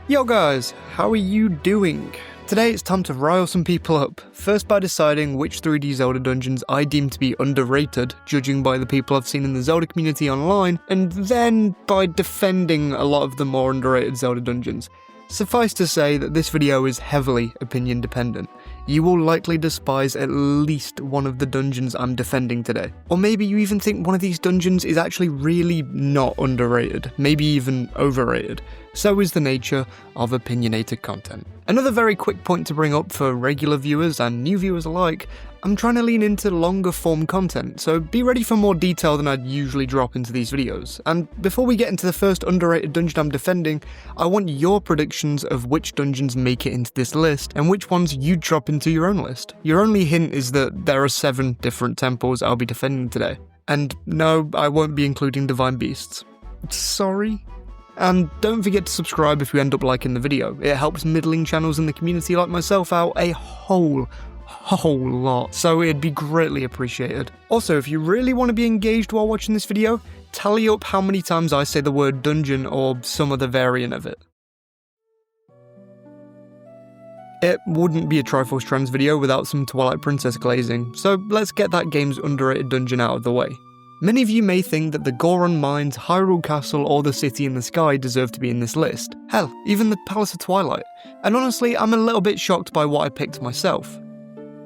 Yo guys, how are you doing? Today it's time to rile some people up, first by deciding which 3D Zelda dungeons I deem to be underrated, judging by the people I've seen in the Zelda community online, and then by defending a lot of the more underrated Zelda dungeons. Suffice to say that this video is heavily opinion dependent. You will likely despise at least one of the dungeons I'm defending today. Or maybe you even think one of these dungeons is actually really not underrated, maybe even overrated. So is the nature of opinionated content. Another very quick point to bring up for regular viewers and new viewers alike, I'm trying to lean into longer form content, so be ready for more detail than I'd usually drop into these videos. And before we get into the first underrated dungeon I'm defending, I want your predictions of which dungeons make it into this list, and which ones you'd drop into your own list. Your only hint is that there are 7 different temples I'll be defending today. And no, I won't be including Divine Beasts. Sorry? And don't forget to subscribe if you end up liking the video. It helps middling channels in the community like myself out a whole lot, so it'd be greatly appreciated. Also, if you really want to be engaged while watching this video, tally up how many times I say the word dungeon or some other variant of it. It wouldn't be a Triforce Trends video without some Twilight Princess glazing, so let's get that game's underrated dungeon out of the way. Many of you may think that the Goron Mines, Hyrule Castle, or the City in the Sky deserve to be in this list. Hell, even the Palace of Twilight. And honestly, I'm a little bit shocked by what I picked myself.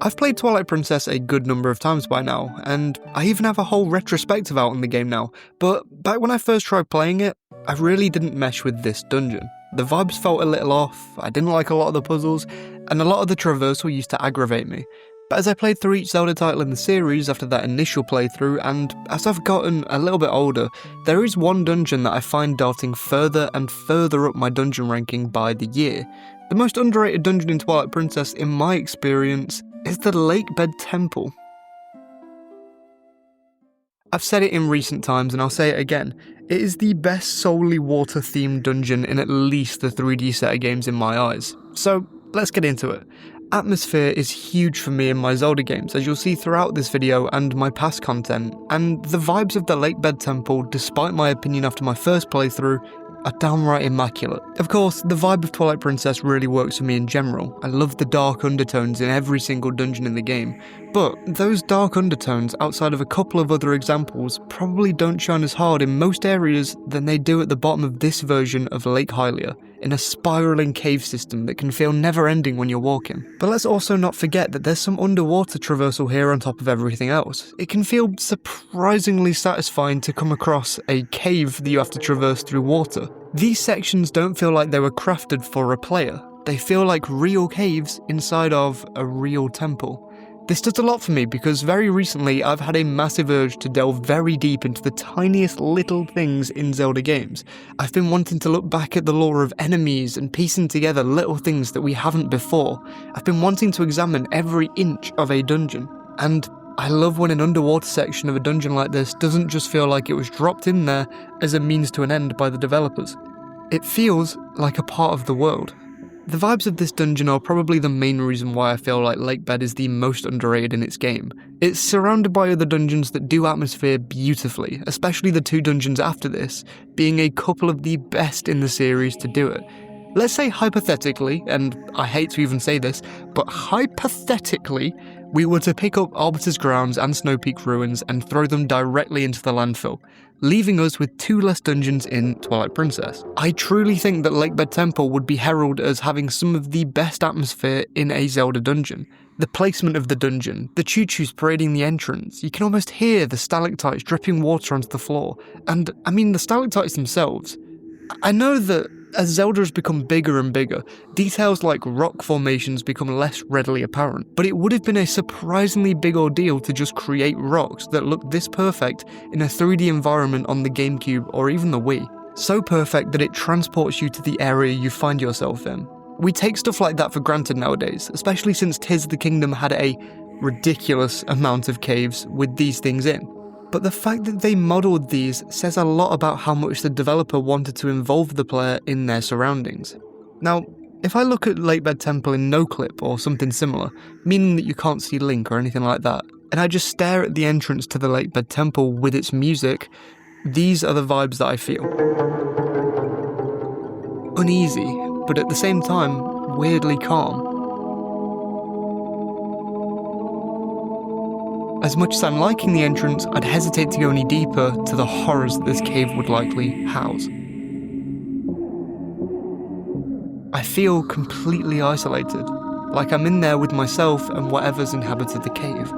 I've played Twilight Princess a good number of times by now, and I even have a whole retrospective out on the game now, but back when I first tried playing it, I really didn't mesh with this dungeon. The vibes felt a little off, I didn't like a lot of the puzzles, and a lot of the traversal used to aggravate me. But as I played through each Zelda title in the series after that initial playthrough, and as I've gotten a little bit older, there is one dungeon that I find darting further and further up my dungeon ranking by the year. The most underrated dungeon in Twilight Princess, in my experience, is the Lakebed Temple. I've said it in recent times and I'll say it again, it is the best solely water themed dungeon in at least the 3D set of games in my eyes. So let's get into it. Atmosphere is huge for me in my Zelda games, as you'll see throughout this video and my past content, and the vibes of the Lakebed Temple, despite my opinion after my first playthrough, are downright immaculate. Of course, the vibe of Twilight Princess really works for me in general. I love the dark undertones in every single dungeon in the game, but those dark undertones, outside of a couple of other examples, probably don't shine as hard in most areas than they do at the bottom of this version of Lake Hylia, in a spiralling cave system that can feel never-ending when you're walking. But let's also not forget that there's some underwater traversal here on top of everything else. It can feel surprisingly satisfying to come across a cave that you have to traverse through water. These sections don't feel like they were crafted for a player. They feel like real caves inside of a real temple. This does a lot for me because very recently I've had a massive urge to delve very deep into the tiniest little things in Zelda games. I've been wanting to look back at the lore of enemies and piecing together little things that we haven't before. I've been wanting to examine every inch of a dungeon. And I love when an underwater section of a dungeon like this doesn't just feel like it was dropped in there as a means to an end by the developers. It feels like a part of the world. The vibes of this dungeon are probably the main reason why I feel like Lakebed is the most underrated in its game. It's surrounded by other dungeons that do atmosphere beautifully, especially the 2 dungeons after this, being a couple of the best in the series to do it. Let's say hypothetically, and I hate to even say this, but hypothetically, we were to pick up Arbiter's Grounds and Snow Peak Ruins and throw them directly into the landfill, leaving us with 2 less dungeons in Twilight Princess. I truly think that Lakebed Temple would be heralded as having some of the best atmosphere in a Zelda dungeon. The placement of the dungeon, the choo-choos parading the entrance, you can almost hear the stalactites dripping water onto the floor, and I mean the stalactites themselves. I know that as Zelda has become bigger and bigger, details like rock formations become less readily apparent, but it would have been a surprisingly big ordeal to just create rocks that look this perfect in a 3D environment on the GameCube or even the Wii. So perfect that it transports you to the area you find yourself in. We take stuff like that for granted nowadays, especially since Tears of the Kingdom had a ridiculous amount of caves with these things in. But the fact that they modelled these says a lot about how much the developer wanted to involve the player in their surroundings. Now, if I look at Lakebed Temple in no clip or something similar, meaning that you can't see Link or anything like that, and I just stare at the entrance to the Lakebed Temple with its music, these are the vibes that I feel. Uneasy, but at the same time, weirdly calm. As much as I'm liking the entrance, I'd hesitate to go any deeper to the horrors that this cave would likely house. I feel completely isolated, like I'm in there with myself and whatever's inhabited the cave.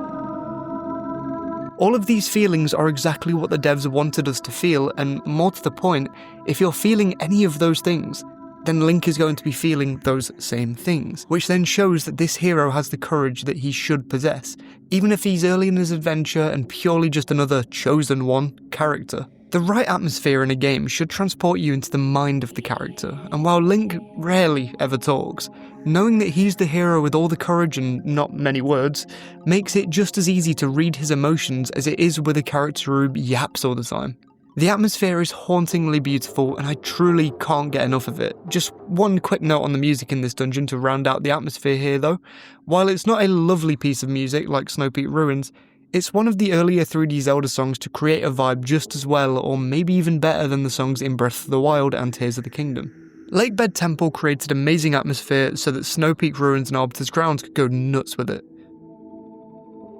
All of these feelings are exactly what the devs wanted us to feel, and more to the point, if you're feeling any of those things, then Link is going to be feeling those same things, which then shows that this hero has the courage that he should possess, even if he's early in his adventure and purely just another chosen one character. The right atmosphere in a game should transport you into the mind of the character, and while Link rarely ever talks, knowing that he's the hero with all the courage and not many words makes it just as easy to read his emotions as it is with a character who yaps all the time. The atmosphere is hauntingly beautiful and I truly can't get enough of it. Just one quick note on the music in this dungeon to round out the atmosphere here though. While it's not a lovely piece of music like Snow Peak Ruins, it's one of the earlier 3D Zelda songs to create a vibe just as well or maybe even better than the songs in Breath of the Wild and Tears of the Kingdom. Lakebed Temple created amazing atmosphere so that Snow Peak Ruins and Arbiter's Grounds could go nuts with it.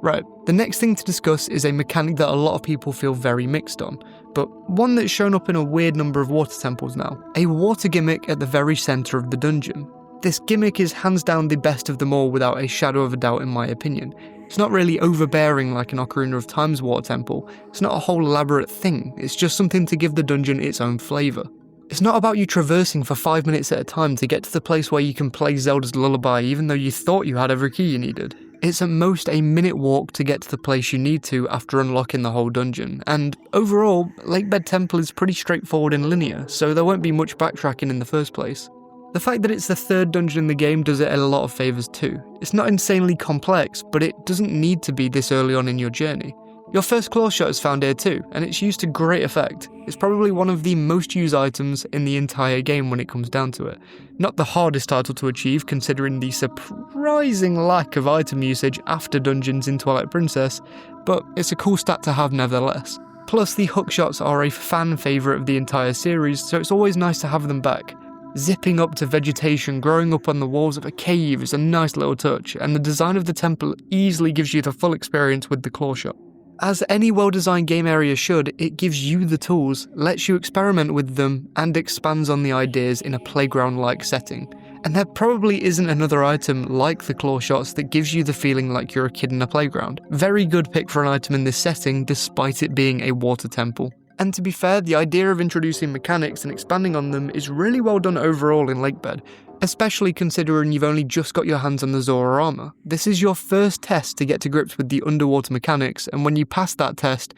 Right, the next thing to discuss is a mechanic that a lot of people feel very mixed on, but one that's shown up in a weird number of water temples now. A water gimmick at the very centre of the dungeon. This gimmick is hands down the best of them all without a shadow of a doubt in my opinion. It's not really overbearing like an Ocarina of Time's water temple, it's not a whole elaborate thing, it's just something to give the dungeon its own flavour. It's not about you traversing for 5 minutes at a time to get to the place where you can play Zelda's Lullaby even though you thought you had every key you needed. It's at most a minute walk to get to the place you need to after unlocking the whole dungeon, and overall, Lakebed Temple is pretty straightforward and linear, so there won't be much backtracking in the first place. The fact that it's the third dungeon in the game does it a lot of favours too. It's not insanely complex, but it doesn't need to be this early on in your journey. Your first claw shot is found here too, and it's used to great effect. It's probably one of the most used items in the entire game when it comes down to it. Not the hardest title to achieve considering the surprising lack of item usage after dungeons in Twilight Princess, but it's a cool stat to have nevertheless. Plus the hookshots are a fan favourite of the entire series, so it's always nice to have them back. Zipping up to vegetation growing up on the walls of a cave is a nice little touch, and the design of the temple easily gives you the full experience with the claw shot. As any well-designed game area should, it gives you the tools, lets you experiment with them, and expands on the ideas in a playground-like setting. And there probably isn't another item like the claw shots that gives you the feeling like you're a kid in a playground. Very good pick for an item in this setting, despite it being a water temple. And to be fair, the idea of introducing mechanics and expanding on them is really well done overall in Lakebed, especially considering you've only just got your hands on the Zora armor. This is your first test to get to grips with the underwater mechanics, and when you pass that test,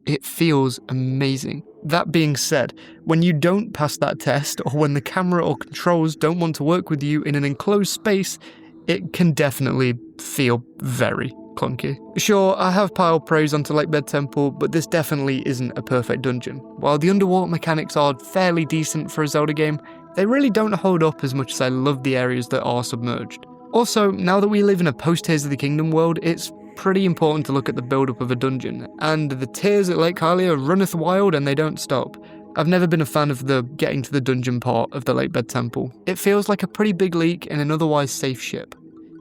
it feels amazing. That being said, when you don't pass that test, or when the camera or controls don't want to work with you in an enclosed space, it can definitely feel very clunky. Sure, I have piled praise onto Lakebed Temple, but this definitely isn't a perfect dungeon. While the underwater mechanics are fairly decent for a Zelda game, they really don't hold up as much as I love the areas that are submerged. Also, now that we live in a post-Tears of the Kingdom world, it's pretty important to look at the build-up of a dungeon, and the tears at Lake Hylia runneth wild and they don't stop. I've never been a fan of the getting to the dungeon part of the Lakebed Temple. It feels like a pretty big leak in an otherwise safe ship.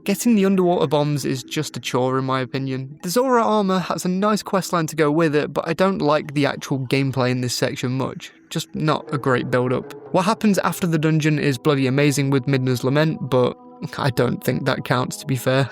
Getting the underwater bombs is just a chore in my opinion. The Zora armor has a nice questline to go with it, but I don't like the actual gameplay in this section much. Just not a great build-up. What happens after the dungeon is bloody amazing with Midna's Lament, but I don't think that counts to be fair.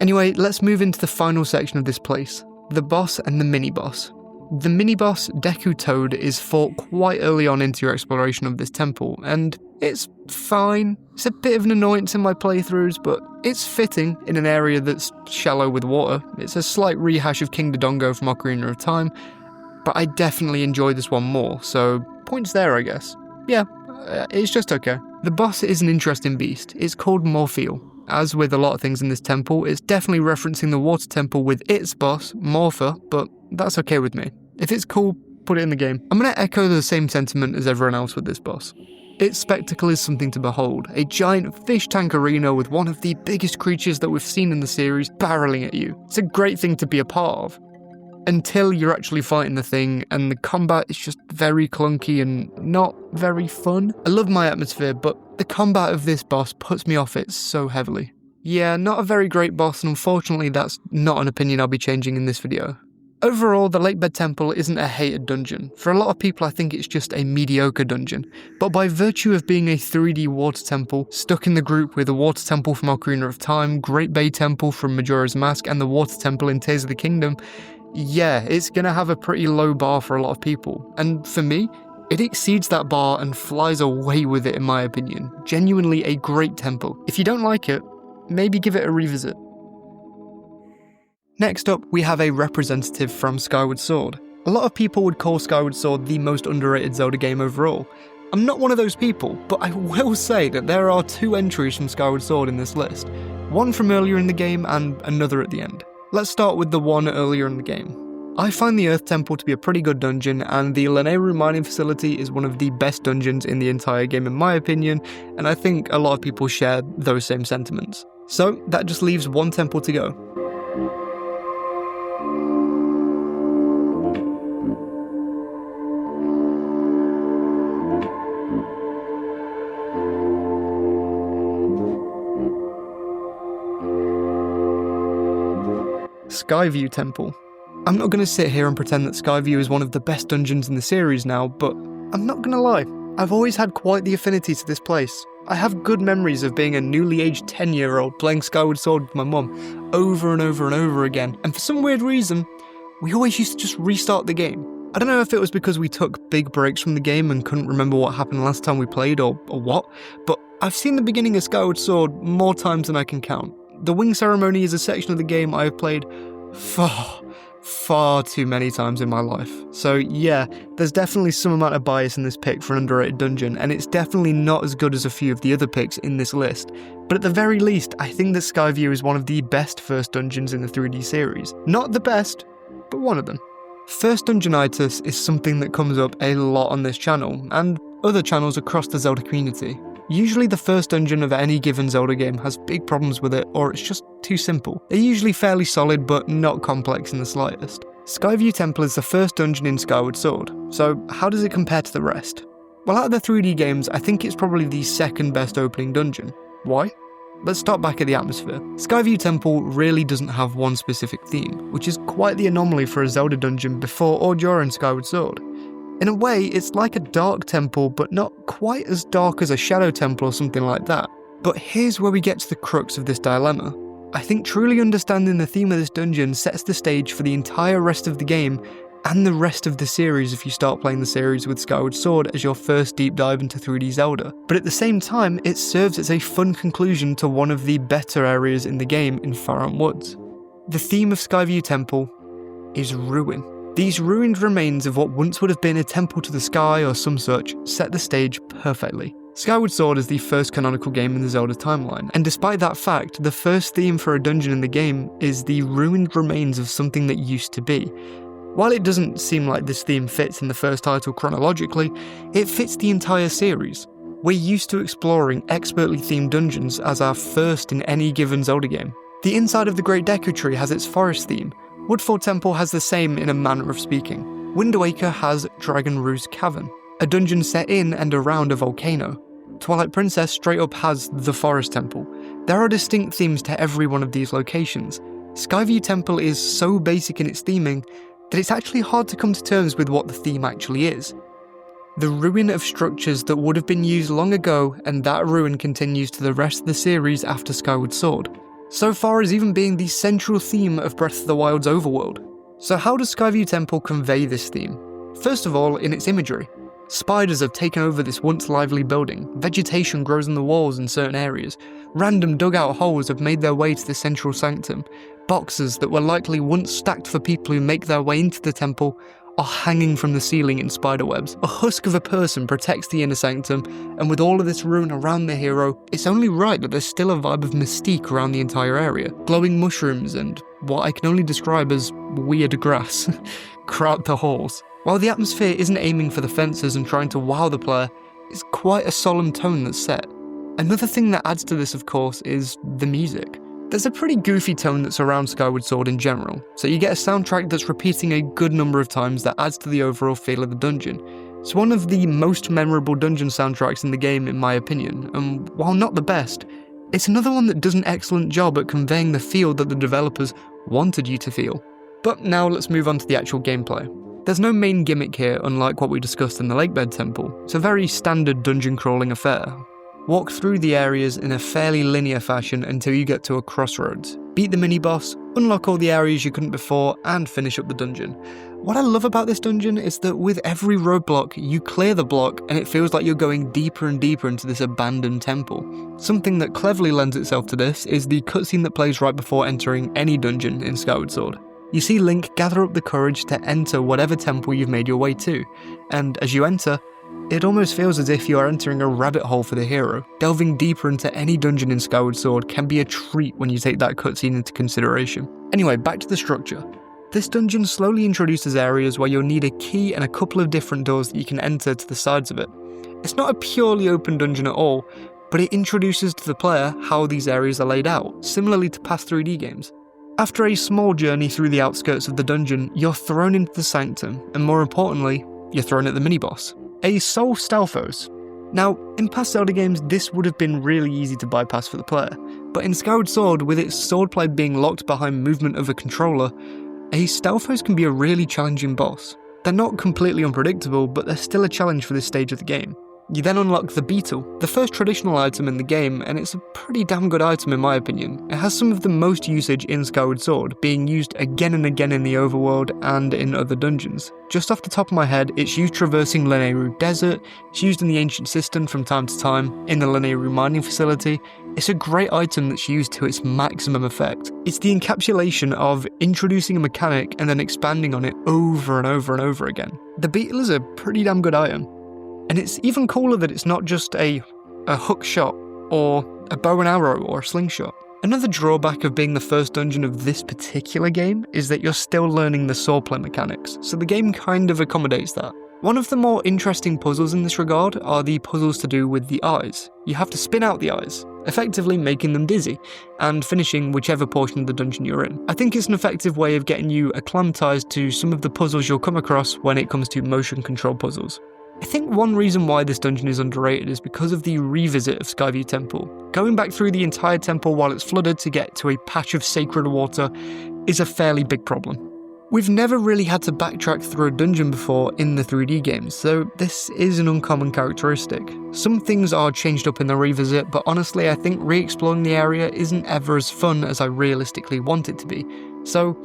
Anyway, let's move into the final section of this place, the boss and the mini-boss. The mini-boss, Deku Toad, is fought quite early on into your exploration of this temple, and it's fine. It's a bit of an annoyance in my playthroughs, but it's fitting in an area that's shallow with water. It's a slight rehash of King Dodongo from Ocarina of Time, but I definitely enjoy this one more, so points there I guess. Yeah, it's just okay. The boss is an interesting beast. It's called Morpheal. As with a lot of things in this temple, it's definitely referencing the water temple with its boss, Morpha, but that's okay with me. If it's cool, put it in the game. I'm going to echo the same sentiment as everyone else with this boss. Its spectacle is something to behold, a giant fish tank arena with one of the biggest creatures that we've seen in the series barreling at you. It's a great thing to be a part of. Until you're actually fighting the thing, and the combat is just very clunky and not very fun. I love my atmosphere, but the combat of this boss puts me off it so heavily. Yeah, not a very great boss, and unfortunately that's not an opinion I'll be changing in this video. Overall, the Lakebed Temple isn't a hated dungeon. For a lot of people, I think it's just a mediocre dungeon. But by virtue of being a 3D water temple, stuck in the group with the Water Temple from Ocarina of Time, Great Bay Temple from Majora's Mask, and the Water Temple in Tears of the Kingdom, yeah, it's gonna have a pretty low bar for a lot of people. And for me, it exceeds that bar and flies away with it in my opinion. Genuinely a great temple. If you don't like it, maybe give it a revisit. Next up, we have a representative from Skyward Sword. A lot of people would call Skyward Sword the most underrated Zelda game overall. I'm not one of those people, but I will say that there are 2 entries from Skyward Sword in this list. One from earlier in the game and another at the end. Let's start with the one earlier in the game. I find the Earth Temple to be a pretty good dungeon, and the Lanayru mining facility is one of the best dungeons in the entire game in my opinion, and I think a lot of people share those same sentiments. So that just leaves one temple to go. Skyview Temple. I'm not going to sit here and pretend that Skyview is one of the best dungeons in the series now, but I'm not going to lie, I've always had quite the affinity to this place. I have good memories of being a newly aged 10-year-old playing Skyward Sword with my mum over and over and over again, and for some weird reason, we always used to just restart the game. I don't know if it was because we took big breaks from the game and couldn't remember what happened last time we played or what, but I've seen the beginning of Skyward Sword more times than I can count. The Wing Ceremony is a section of the game I have played far too many times in my life. So yeah, there's definitely some amount of bias in this pick for an underrated dungeon, and it's definitely not as good as a few of the other picks in this list. But at the very least, I think that Skyview is one of the best first dungeons in the 3D series. Not the best, but one of them. First Dungeonitis is something that comes up a lot on this channel, and other channels across the Zelda community. Usually the first dungeon of any given Zelda game has big problems with it, or it's just too simple. They're usually fairly solid, but not complex in the slightest. Skyview Temple is the first dungeon in Skyward Sword, so how does it compare to the rest? Well, out of the 3D games, I think it's probably the second best opening dungeon. Why? Let's start back at the atmosphere. Skyview Temple really doesn't have one specific theme, which is quite the anomaly for a Zelda dungeon before or during Skyward Sword. In a way, it's like a dark temple, but not quite as dark as a shadow temple or something like that. But here's where we get to the crux of this dilemma. I think truly understanding the theme of this dungeon sets the stage for the entire rest of the game and the rest of the series if you start playing the series with Skyward Sword as your first deep dive into 3D Zelda. But at the same time, it serves as a fun conclusion to one of the better areas in the game in Faron Woods. The theme of Skyview Temple is ruin. These ruined remains of what once would have been a temple to the sky or some such set the stage perfectly. Skyward Sword is the first canonical game in the Zelda timeline, and despite that fact, the first theme for a dungeon in the game is the ruined remains of something that used to be. While it doesn't seem like this theme fits in the first title chronologically, it fits the entire series. We're used to exploring expertly themed dungeons as our first in any given Zelda game. The inside of the Great Deku Tree has its forest theme. Woodfall Temple has the same in a manner of speaking. Wind Waker has Dragon Roost Cavern, a dungeon set in and around a volcano. Twilight Princess straight up has the Forest Temple. There are distinct themes to every one of these locations. Skyview Temple is so basic in its theming that it's actually hard to come to terms with what the theme actually is. The ruin of structures that would have been used long ago, and that ruin continues to the rest of the series after Skyward Sword. So far as even being the central theme of Breath of the Wild's overworld. So how does Skyview Temple convey this theme? First of all, in its imagery. Spiders have taken over this once lively building, vegetation grows on the walls in certain areas, random dugout holes have made their way to the central sanctum, boxes that were likely once stacked for people who make their way into the temple are hanging from the ceiling in spiderwebs. A husk of a person protects the inner sanctum, and with all of this ruin around the hero, it's only right that there's still a vibe of mystique around the entire area. Glowing mushrooms and what I can only describe as weird grass crowd the halls. While the atmosphere isn't aiming for the fences and trying to wow the player, it's quite a solemn tone that's set. Another thing that adds to this, of course, is the music. There's a pretty goofy tone that's around Skyward Sword in general, so you get a soundtrack that's repeating a good number of times that adds to the overall feel of the dungeon. It's one of the most memorable dungeon soundtracks in the game in my opinion, and while not the best, it's another one that does an excellent job at conveying the feel that the developers wanted you to feel. But now let's move on to the actual gameplay. There's no main gimmick here, unlike what we discussed in the Lakebed Temple. It's a very standard dungeon crawling affair. Walk through the areas in a fairly linear fashion until you get to a crossroads. Beat the mini-boss, unlock all the areas you couldn't before, and finish up the dungeon. What I love about this dungeon is that with every roadblock, you clear the block and it feels like you're going deeper and deeper into this abandoned temple. Something that cleverly lends itself to this is the cutscene that plays right before entering any dungeon in Skyward Sword. You see Link gather up the courage to enter whatever temple you've made your way to, and as you enter, it almost feels as if you are entering a rabbit hole for the hero. Delving deeper into any dungeon in Skyward Sword can be a treat when you take that cutscene into consideration. Anyway, back to the structure. This dungeon slowly introduces areas where you'll need a key and a couple of different doors that you can enter to the sides of it. It's not a purely open dungeon at all, but it introduces to the player how these areas are laid out, similarly to past 3D games. After a small journey through the outskirts of the dungeon, you're thrown into the sanctum, and more importantly, you're thrown at the mini-boss, a Soul Stalfos. Now, in past Zelda games, this would have been really easy to bypass for the player, but in Skyward Sword, with its swordplay being locked behind movement of a controller, a Stalfos can be a really challenging boss. They're not completely unpredictable, but they're still a challenge for this stage of the game. You then unlock the Beetle, the first traditional item in the game, and it's a pretty damn good item in my opinion. It has some of the most usage in Skyward Sword, being used again and again in the overworld and in other dungeons. Just off the top of my head, it's used traversing Lanayru Desert, it's used in the Ancient Cistern from time to time, in the Lanayru mining facility. It's a great item that's used to its maximum effect. It's the encapsulation of introducing a mechanic and then expanding on it over and over and over again. The Beetle is a pretty damn good item. And it's even cooler that it's not just a hook shot, or a bow and arrow, or a slingshot. Another drawback of being the first dungeon of this particular game is that you're still learning the swordplay mechanics, so the game kind of accommodates that. One of the more interesting puzzles in this regard are the puzzles to do with the eyes. You have to spin out the eyes, effectively making them dizzy, and finishing whichever portion of the dungeon you're in. I think it's an effective way of getting you acclimatized to some of the puzzles you'll come across when it comes to motion control puzzles. I think one reason why this dungeon is underrated is because of the revisit of Skyview Temple. Going back through the entire temple while it's flooded to get to a patch of sacred water is a fairly big problem. We've never really had to backtrack through a dungeon before in the 3D games, so this is an uncommon characteristic. Some things are changed up in the revisit, but honestly I think re-exploring the area isn't ever as fun as I realistically want it to be, so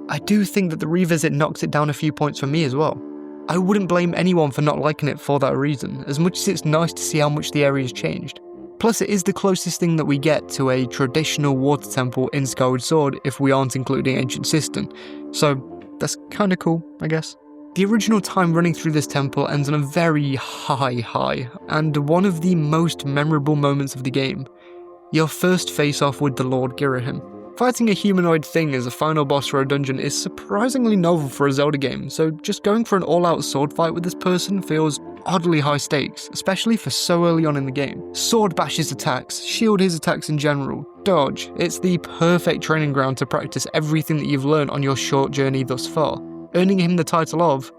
I do think that the revisit knocks it down a few points for me as well. I wouldn't blame anyone for not liking it for that reason, as much as it's nice to see how much the area's changed. Plus it is the closest thing that we get to a traditional water temple in Skyward Sword if we aren't including Ancient Cistern, so that's kinda cool, I guess. The original time running through this temple ends on a very high, and one of the most memorable moments of the game. Your first face-off with the Lord Girahim. Fighting a humanoid thing as a final boss for a dungeon is surprisingly novel for a Zelda game, so just going for an all-out sword fight with this person feels oddly high stakes, especially for so early on in the game. Sword bash his attacks, shield his attacks in general, dodge. It's the perfect training ground to practice everything that you've learned on your short journey thus far, earning him the title of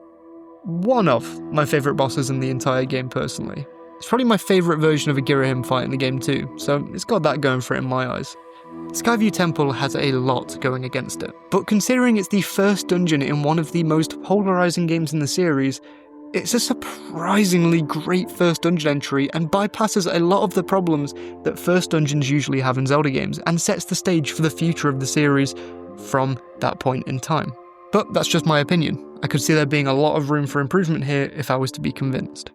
one of my favourite bosses in the entire game personally. It's probably my favourite version of a Girahim fight in the game too, so it's got that going for it in my eyes. Skyview Temple has a lot going against it, but considering it's the first dungeon in one of the most polarising games in the series, it's a surprisingly great first dungeon entry and bypasses a lot of the problems that first dungeons usually have in Zelda games and sets the stage for the future of the series from that point in time. But that's just my opinion. I could see there being a lot of room for improvement here if I was to be convinced.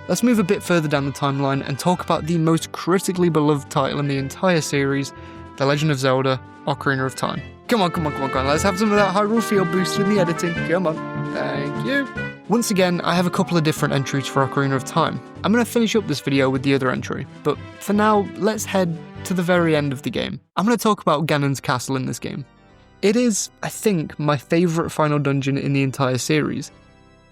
Let's move a bit further down the timeline and talk about the most critically beloved title in the entire series, The Legend of Zelda: Ocarina of Time. Come on, let's have some of that Hyrule feel boosted in the editing, come on, thank you. Once again, I have a couple of different entries for Ocarina of Time. I'm going to finish up this video with the other entry, but for now, let's head to the very end of the game. I'm going to talk about Ganons Castle in this game. It is, I think, my favourite final dungeon in the entire series.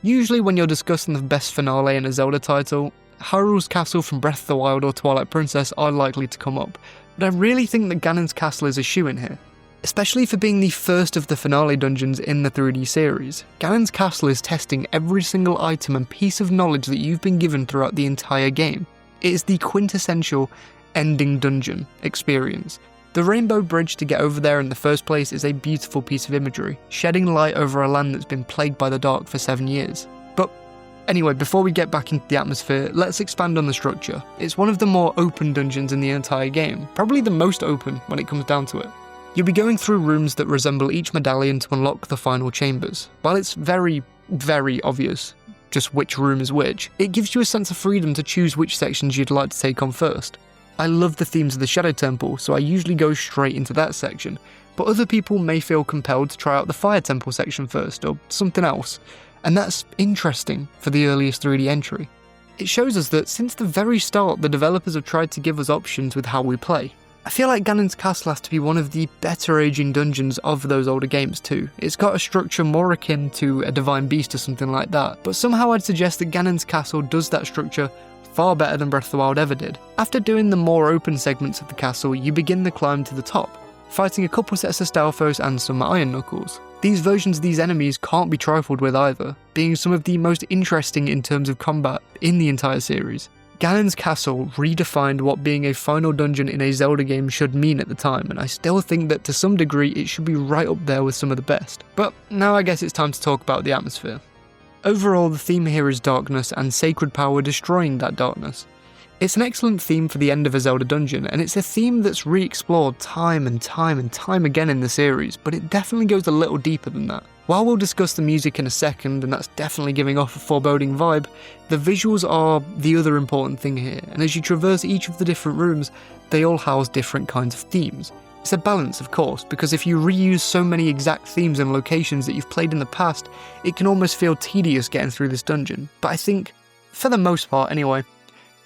Usually when you're discussing the best finale in a Zelda title, Hyrule's Castle from Breath of the Wild or Twilight Princess are likely to come up, but I really think that Ganon's Castle is a shoo-in here. Especially for being the first of the finale dungeons in the 3D series, Ganons Castle is testing every single item and piece of knowledge that you've been given throughout the entire game. It is the quintessential ending dungeon experience. The rainbow bridge to get over there in the first place is a beautiful piece of imagery, shedding light over a land that's been plagued by the dark for 7 years. But anyway, before we get back into the atmosphere, let's expand on the structure. It's one of the more open dungeons in the entire game, probably the most open when it comes down to it. You'll be going through rooms that resemble each medallion to unlock the final chambers. While it's very, very obvious just which room is which, it gives you a sense of freedom to choose which sections you'd like to take on first. I love the themes of the Shadow Temple, so I usually go straight into that section, but other people may feel compelled to try out the Fire Temple section first, or something else, and that's interesting for the earliest 3D entry. It shows us that since the very start, the developers have tried to give us options with how we play. I feel like Ganons Castle has to be one of the better aging dungeons of those older games too. It's got a structure more akin to a Divine Beast or something like that, but somehow I'd suggest that Ganons Castle does that structure far better than Breath of the Wild ever did. After doing the more open segments of the castle, you begin the climb to the top, fighting a couple sets of Stalfos and some Iron Knuckles. These versions of these enemies can't be trifled with either, being some of the most interesting in terms of combat in the entire series. Ganons Castle redefined what being a final dungeon in a Zelda game should mean at the time, and I still think that to some degree it should be right up there with some of the best. But now I guess it's time to talk about the atmosphere. Overall, the theme here is darkness and sacred power destroying that darkness. It's an excellent theme for the end of a Zelda dungeon, and it's a theme that's re-explored time and time again in the series, but it definitely goes a little deeper than that. While we'll discuss the music in a second, and that's definitely giving off a foreboding vibe, the visuals are the other important thing here, and as you traverse each of the different rooms, they all house different kinds of themes. It's a balance, of course, because if you reuse so many exact themes and locations that you've played in the past, it can almost feel tedious getting through this dungeon. But I think, for the most part anyway,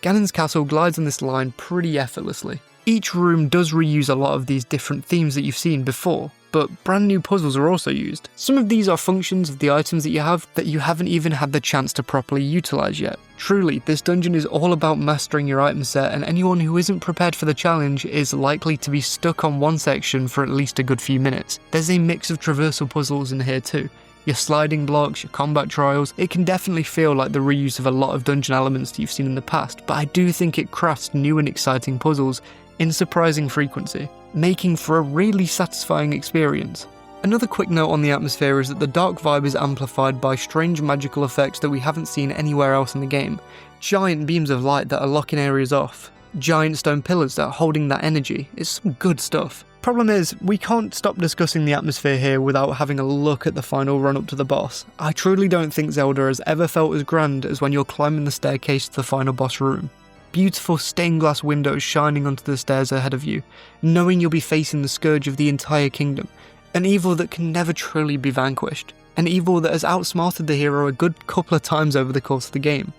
Ganons Castle glides on this line pretty effortlessly. Each room does reuse a lot of these different themes that you've seen before, but brand new puzzles are also used. Some of these are functions of the items that you have that you haven't even had the chance to properly utilise yet. Truly, this dungeon is all about mastering your item set, and anyone who isn't prepared for the challenge is likely to be stuck on one section for at least a good few minutes. There's a mix of traversal puzzles in here too. Your sliding blocks, your combat trials, it can definitely feel like the reuse of a lot of dungeon elements that you've seen in the past, but I do think it crafts new and exciting puzzles in surprising frequency, making for a really satisfying experience. Another quick note on the atmosphere is that the dark vibe is amplified by strange magical effects that we haven't seen anywhere else in the game. Giant beams of light that are locking areas off, giant stone pillars that are holding that energy. It's some good stuff. Problem is, we can't stop discussing the atmosphere here without having a look at the final run up to the boss. I truly don't think Zelda has ever felt as grand as when you're climbing the staircase to the final boss room. Beautiful stained glass windows shining onto the stairs ahead of you, knowing you'll be facing the scourge of the entire kingdom, an evil that can never truly be vanquished, an evil that has outsmarted the hero a good couple of times over the course of the game.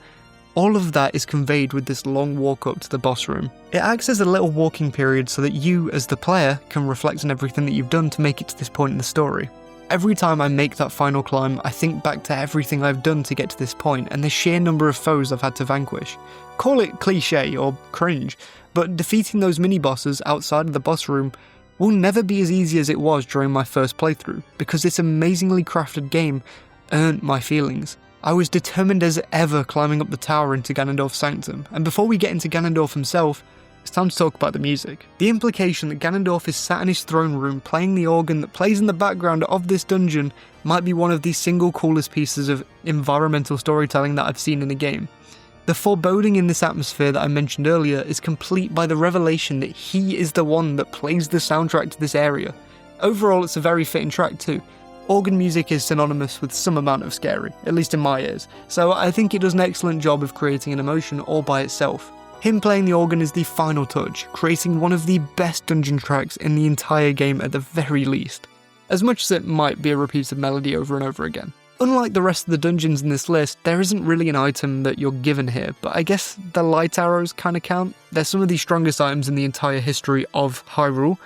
All of that is conveyed with this long walk up to the boss room. It acts as a little walking period so that you, as the player, can reflect on everything that you've done to make it to this point in the story. Every time I make that final climb, I think back to everything I've done to get to this point and the sheer number of foes I've had to vanquish. Call it cliché or cringe, but defeating those mini-bosses outside of the boss room will never be as easy as it was during my first playthrough, because this amazingly crafted game earned my feelings. I was determined as ever climbing up the tower into Ganondorf's sanctum, and before we get into Ganondorf himself, it's time to talk about the music. The implication that Ganondorf is sat in his throne room playing the organ that plays in the background of this dungeon might be one of the single coolest pieces of environmental storytelling that I've seen in a game. The foreboding in this atmosphere that I mentioned earlier is complete by the revelation that he is the one that plays the soundtrack to this area. Overall, it's a very fitting track too. Organ music is synonymous with some amount of scary, at least in my ears, so I think it does an excellent job of creating an emotion all by itself. Him playing the organ is the final touch, creating one of the best dungeon tracks in the entire game at the very least, as much as it might be a repeated melody over and over again. Unlike the rest of the dungeons in this list, there isn't really an item that you're given here, but I guess the light arrows kinda count. They're some of the strongest items in the entire history of Hyrule.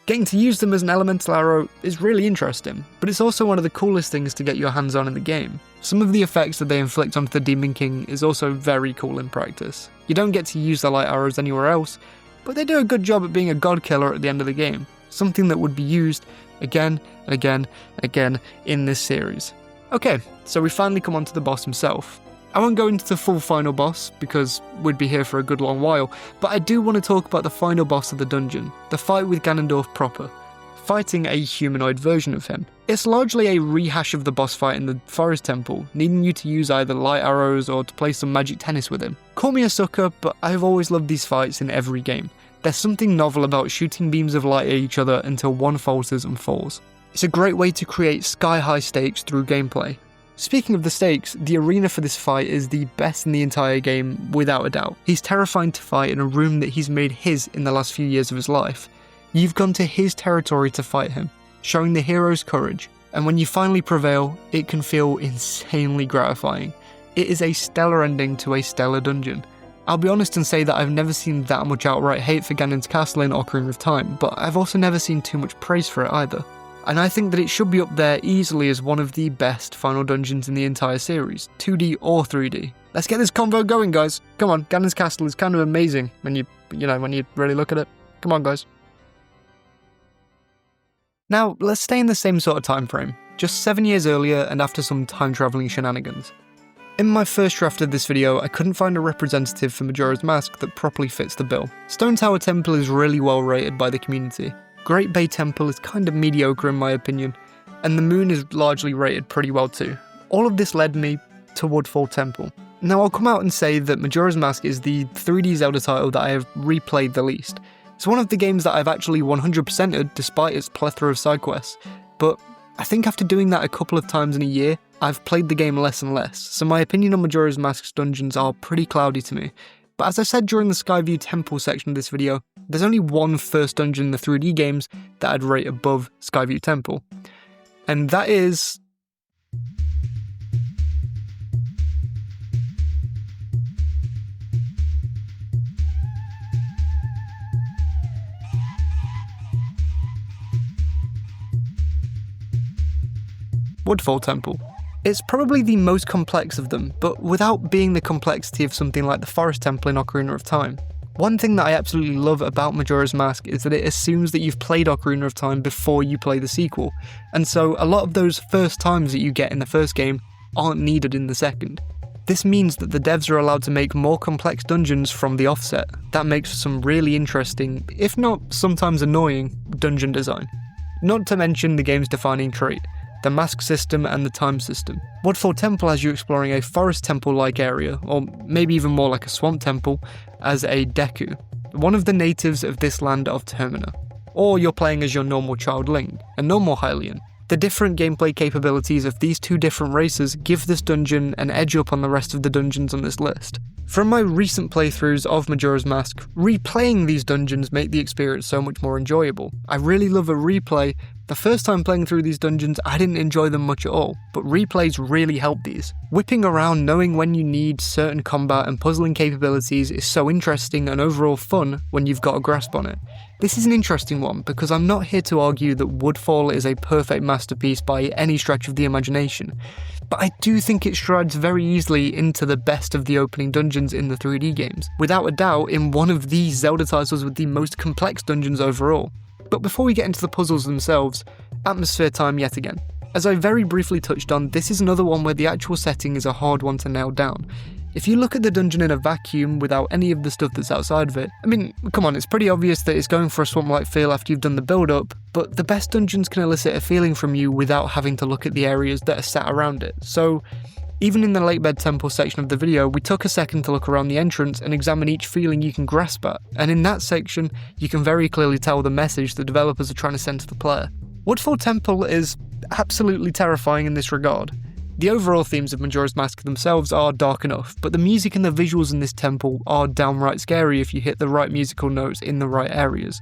Getting to use them as an elemental arrow is really interesting, but it's also one of the coolest things to get your hands on in the game. Some of the effects that they inflict onto the Demon King is also very cool in practice. You don't get to use the light arrows anywhere else, but they do a good job at being a god killer at the end of the game, something that would be used again, and again, and again in this series. Okay, so we finally come on to the boss himself. I won't go into the full final boss, because we'd be here for a good long while, but I do want to talk about the final boss of the dungeon, the fight with Ganondorf proper, fighting a humanoid version of him. It's largely a rehash of the boss fight in the Forest Temple, needing you to use either light arrows or to play some magic tennis with him. Call me a sucker, but I've always loved these fights in every game. There's something novel about shooting beams of light at each other until one falters and falls. It's a great way to create sky-high stakes through gameplay. Speaking of the stakes, the arena for this fight is the best in the entire game, without a doubt. He's terrifying to fight in a room that he's made his in the last few years of his life. You've gone to his territory to fight him, showing the hero's courage, and when you finally prevail, it can feel insanely gratifying. It is a stellar ending to a stellar dungeon. I'll be honest and say that I've never seen that much outright hate for Ganons Castle in Ocarina of Time, but I've also never seen too much praise for it either. And I think that it should be up there easily as one of the best final dungeons in the entire series, 2D or 3D. Let's get this convo going, guys. Come on, Ganons Castle is kind of amazing when you really look at it. Come on, guys. Now, let's stay in the same sort of time frame, just 7 years earlier and after some time-travelling shenanigans. In my first draft of this video, I couldn't find a representative for Majora's Mask that properly fits the bill. Stone Tower Temple is really well rated by the community. Great Bay Temple is kind of mediocre in my opinion, and the Moon is largely rated pretty well too. All of this led me to Woodfall Temple. Now I'll come out and say that Majora's Mask is the 3D Zelda title that I have replayed the least. It's one of the games that I've actually 100%ed despite its plethora of side quests, but I think after doing that a couple of times in a year, I've played the game less and less, so my opinion on Majora's Mask's dungeons are pretty cloudy to me. But as I said during the Skyview Temple section of this video, there's only one first dungeon in the 3D games that I'd rate above Skyview Temple, and that is... Woodfall Temple. It's probably the most complex of them, but without being the complexity of something like the Forest Temple in Ocarina of Time. One thing that I absolutely love about Majora's Mask is that it assumes that you've played Ocarina of Time before you play the sequel, and so a lot of those first times that you get in the first game aren't needed in the second. This means that the devs are allowed to make more complex dungeons from the offset. That makes for some really interesting, if not sometimes annoying, dungeon design. Not to mention the game's defining trait, the mask system and the time system. Woodfall Temple has you exploring a forest temple-like area, or maybe even more like a swamp temple, as a Deku, one of the natives of this land of Termina. Or you're playing as your normal child Link, a normal Hylian. The different gameplay capabilities of these two different races give this dungeon an edge up on the rest of the dungeons on this list. From my recent playthroughs of Majora's Mask, replaying these dungeons make the experience so much more enjoyable. I really love a replay. The first time playing through these dungeons, I didn't enjoy them much at all, but replays really help these. Whipping around knowing when you need certain combat and puzzling capabilities is so interesting and overall fun when you've got a grasp on it. This is an interesting one because I'm not here to argue that Woodfall is a perfect masterpiece by any stretch of the imagination, but I do think it strides very easily into the best of the opening dungeons in the 3D games, without a doubt in one of these Zelda titles with the most complex dungeons overall. But before we get into the puzzles themselves, atmosphere time yet again. As I very briefly touched on, this is another one where the actual setting is a hard one to nail down. If you look at the dungeon in a vacuum without any of the stuff that's outside of it, I mean, come on, it's pretty obvious that it's going for a swamp-like feel after you've done the build-up, but the best dungeons can elicit a feeling from you without having to look at the areas that are sat around it. So, even in the Lakebed Temple section of the video, we took a second to look around the entrance and examine each feeling you can grasp at, and in that section, you can very clearly tell the message the developers are trying to send to the player. Woodfall Temple is absolutely terrifying in this regard. The overall themes of Majora's Mask themselves are dark enough, but the music and the visuals in this temple are downright scary if you hit the right musical notes in the right areas.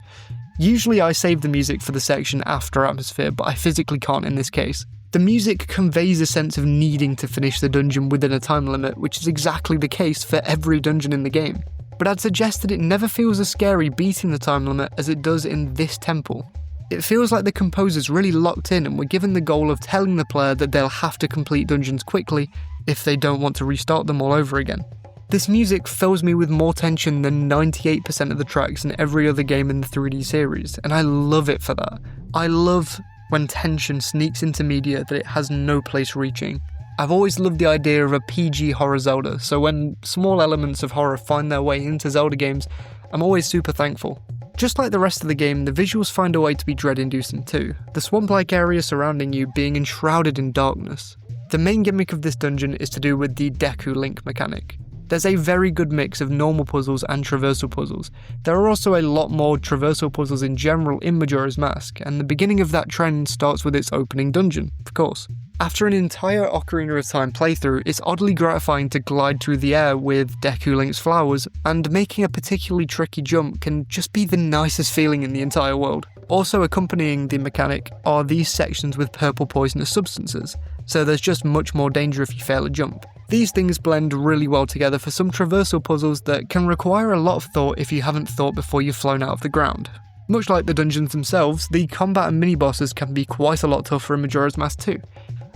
Usually I save the music for the section after atmosphere, but I physically can't in this case. The music conveys a sense of needing to finish the dungeon within a time limit, which is exactly the case for every dungeon in the game. But I'd suggest that it never feels as scary beating the time limit as it does in this temple. It feels like the composer's really locked in and were given the goal of telling the player that they'll have to complete dungeons quickly if they don't want to restart them all over again. This music fills me with more tension than 98% of the tracks in every other game in the 3D series, and I love it for that. I love when tension sneaks into media that it has no place reaching. I've always loved the idea of a PG horror Zelda, so when small elements of horror find their way into Zelda games, I'm always super thankful. Just like the rest of the game, the visuals find a way to be dread-inducing too, the swamp-like area surrounding you being enshrouded in darkness. The main gimmick of this dungeon is to do with the Deku Link mechanic. There's a very good mix of normal puzzles and traversal puzzles. There are also a lot more traversal puzzles in general in Majora's Mask, and the beginning of that trend starts with its opening dungeon, of course. After an entire Ocarina of Time playthrough, it's oddly gratifying to glide through the air with Deku Link's flowers, and making a particularly tricky jump can just be the nicest feeling in the entire world. Also accompanying the mechanic are these sections with purple poisonous substances, so there's just much more danger if you fail a jump. These things blend really well together for some traversal puzzles that can require a lot of thought if you haven't thought before you've flown out of the ground. Much like the dungeons themselves, the combat and mini-bosses can be quite a lot tougher in Majora's Mask too.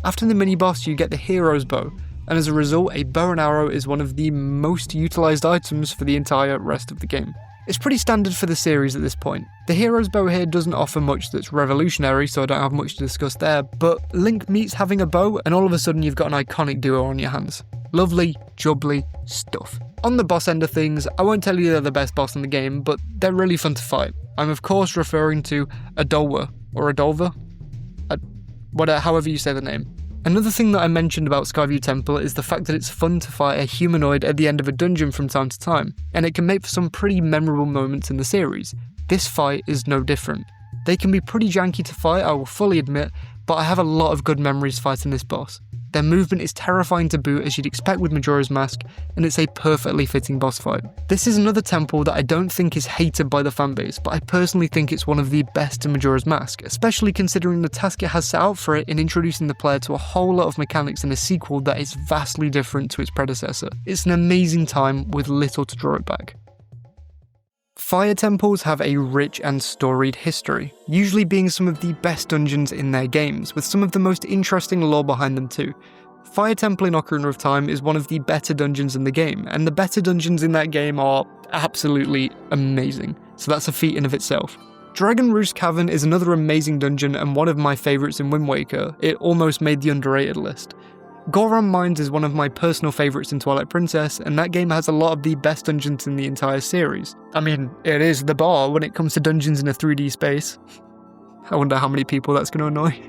After the mini-boss you get the hero's bow, and as a result a bow and arrow is one of the most utilised items for the entire rest of the game. It's pretty standard for the series at this point. The hero's bow here doesn't offer much that's revolutionary, so I don't have much to discuss there, but Link meets having a bow and all of a sudden you've got an iconic duo on your hands. Lovely, jubbly stuff. On the boss end of things, I won't tell you they're the best boss in the game, but they're really fun to fight. I'm of course referring to Adolwa, or Adolva? However you say the name. Another thing that I mentioned about Skyview Temple is the fact that it's fun to fight a humanoid at the end of a dungeon from time to time, and it can make for some pretty memorable moments in the series. This fight is no different. They can be pretty janky to fight, I will fully admit, but I have a lot of good memories fighting this boss. Their movement is terrifying to boot as you'd expect with Majora's Mask, and it's a perfectly fitting boss fight. This is another temple that I don't think is hated by the fanbase, but I personally think it's one of the best in Majora's Mask, especially considering the task it has set out for it in introducing the player to a whole lot of mechanics in a sequel that is vastly different to its predecessor. It's an amazing time with little to draw it back. Fire temples have a rich and storied history, usually being some of the best dungeons in their games, with some of the most interesting lore behind them too. Fire Temple in Ocarina of Time is one of the better dungeons in the game, and the better dungeons in that game are absolutely amazing, so that's a feat in of itself. Dragon Roost Cavern is another amazing dungeon and one of my favourites in Wind Waker. It almost made the underrated list. Goron Mines is one of my personal favourites in Twilight Princess, and that game has a lot of the best dungeons in the entire series. I mean, it is the bar when it comes to dungeons in a 3D space. I wonder how many people that's going to annoy.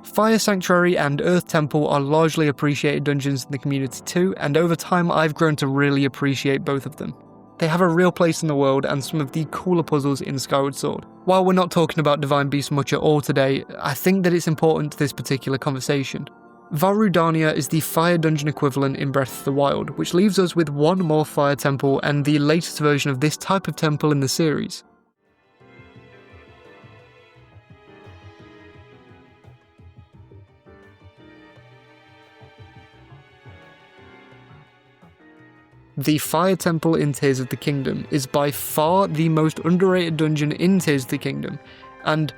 Fire Sanctuary and Earth Temple are largely appreciated dungeons in the community too, and over time I've grown to really appreciate both of them. They have a real place in the world and some of the cooler puzzles in Skyward Sword. While we're not talking about Divine Beast much at all today, I think that it's important to this particular conversation. Varudania is the fire dungeon equivalent in Breath of the Wild, which leaves us with one more fire temple and the latest version of this type of temple in the series. The Fire Temple in Tears of the Kingdom is by far the most underrated dungeon in Tears of the Kingdom, and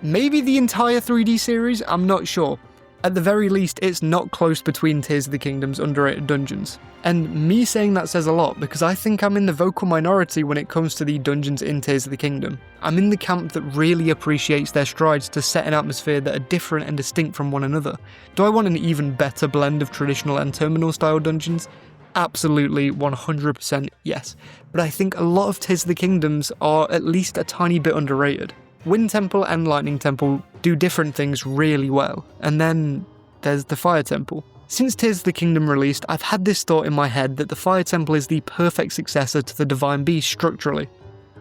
maybe the entire 3D series, I'm not sure. At the very least, it's not close between Tears of the Kingdom's underrated dungeons. And me saying that says a lot, because I think I'm in the vocal minority when it comes to the dungeons in Tears of the Kingdom. I'm in the camp that really appreciates their strides to set an atmosphere that are different and distinct from one another. Do I want an even better blend of traditional and terminal style dungeons? Absolutely, 100% yes. But I think a lot of Tears of the Kingdoms are at least a tiny bit underrated. Wind Temple and Lightning Temple do different things really well, and then there's the Fire Temple. Since Tears of the Kingdom released, I've had this thought in my head that the Fire Temple is the perfect successor to the Divine Beast structurally.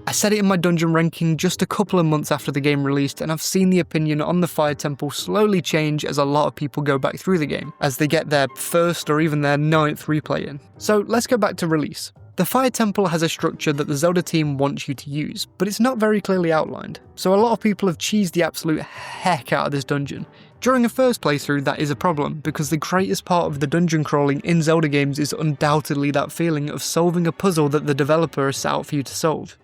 I set it in my dungeon ranking just a couple of months after the game released, and I've seen the opinion on the Fire Temple slowly change as a lot of people go back through the game, as they get their first or even their 9th replay in. So let's go back to release. The Fire Temple has a structure that the Zelda team wants you to use, but it's not very clearly outlined, so a lot of people have cheesed the absolute heck out of this dungeon. During a first playthrough, that is a problem, because the greatest part of the dungeon crawling in Zelda games is undoubtedly that feeling of solving a puzzle that the developer has set out for you to solve.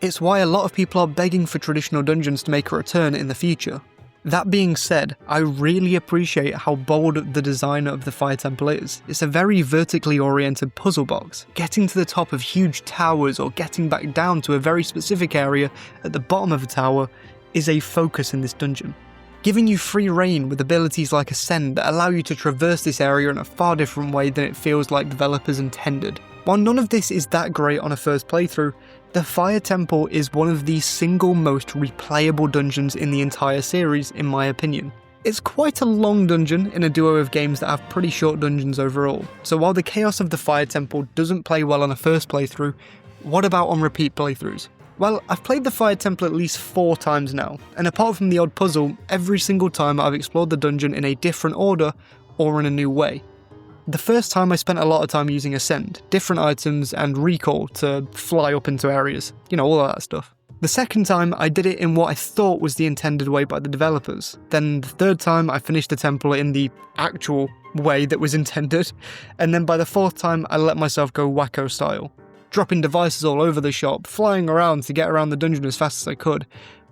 It's why a lot of people are begging for traditional dungeons to make a return in the future. That being said, I really appreciate how bold the design of the Fire Temple is. It's a very vertically oriented puzzle box. Getting to the top of huge towers or getting back down to a very specific area at the bottom of a tower is a focus in this dungeon. giving you free reign with abilities like Ascend that allow you to traverse this area in a far different way than it feels like developers intended. While none of this is that great on a first playthrough, the Fire Temple is one of the single most replayable dungeons in the entire series, in my opinion. It's quite a long dungeon in a duo of games that have pretty short dungeons overall, so while the chaos of the Fire Temple doesn't play well on a first playthrough, what about on repeat playthroughs? Well, I've played the Fire Temple at least 4 times now, and apart from the odd puzzle, every single time I've explored the dungeon in a different order or in a new way. The first time I spent a lot of time using Ascend, different items and recall to fly up into areas, all of that stuff. The second time I did it in what I thought was the intended way by the developers. Then the third time I finished the temple in the actual way that was intended, and then by the fourth time I let myself go wacko style. Dropping devices all over the shop, flying around to get around the dungeon as fast as I could,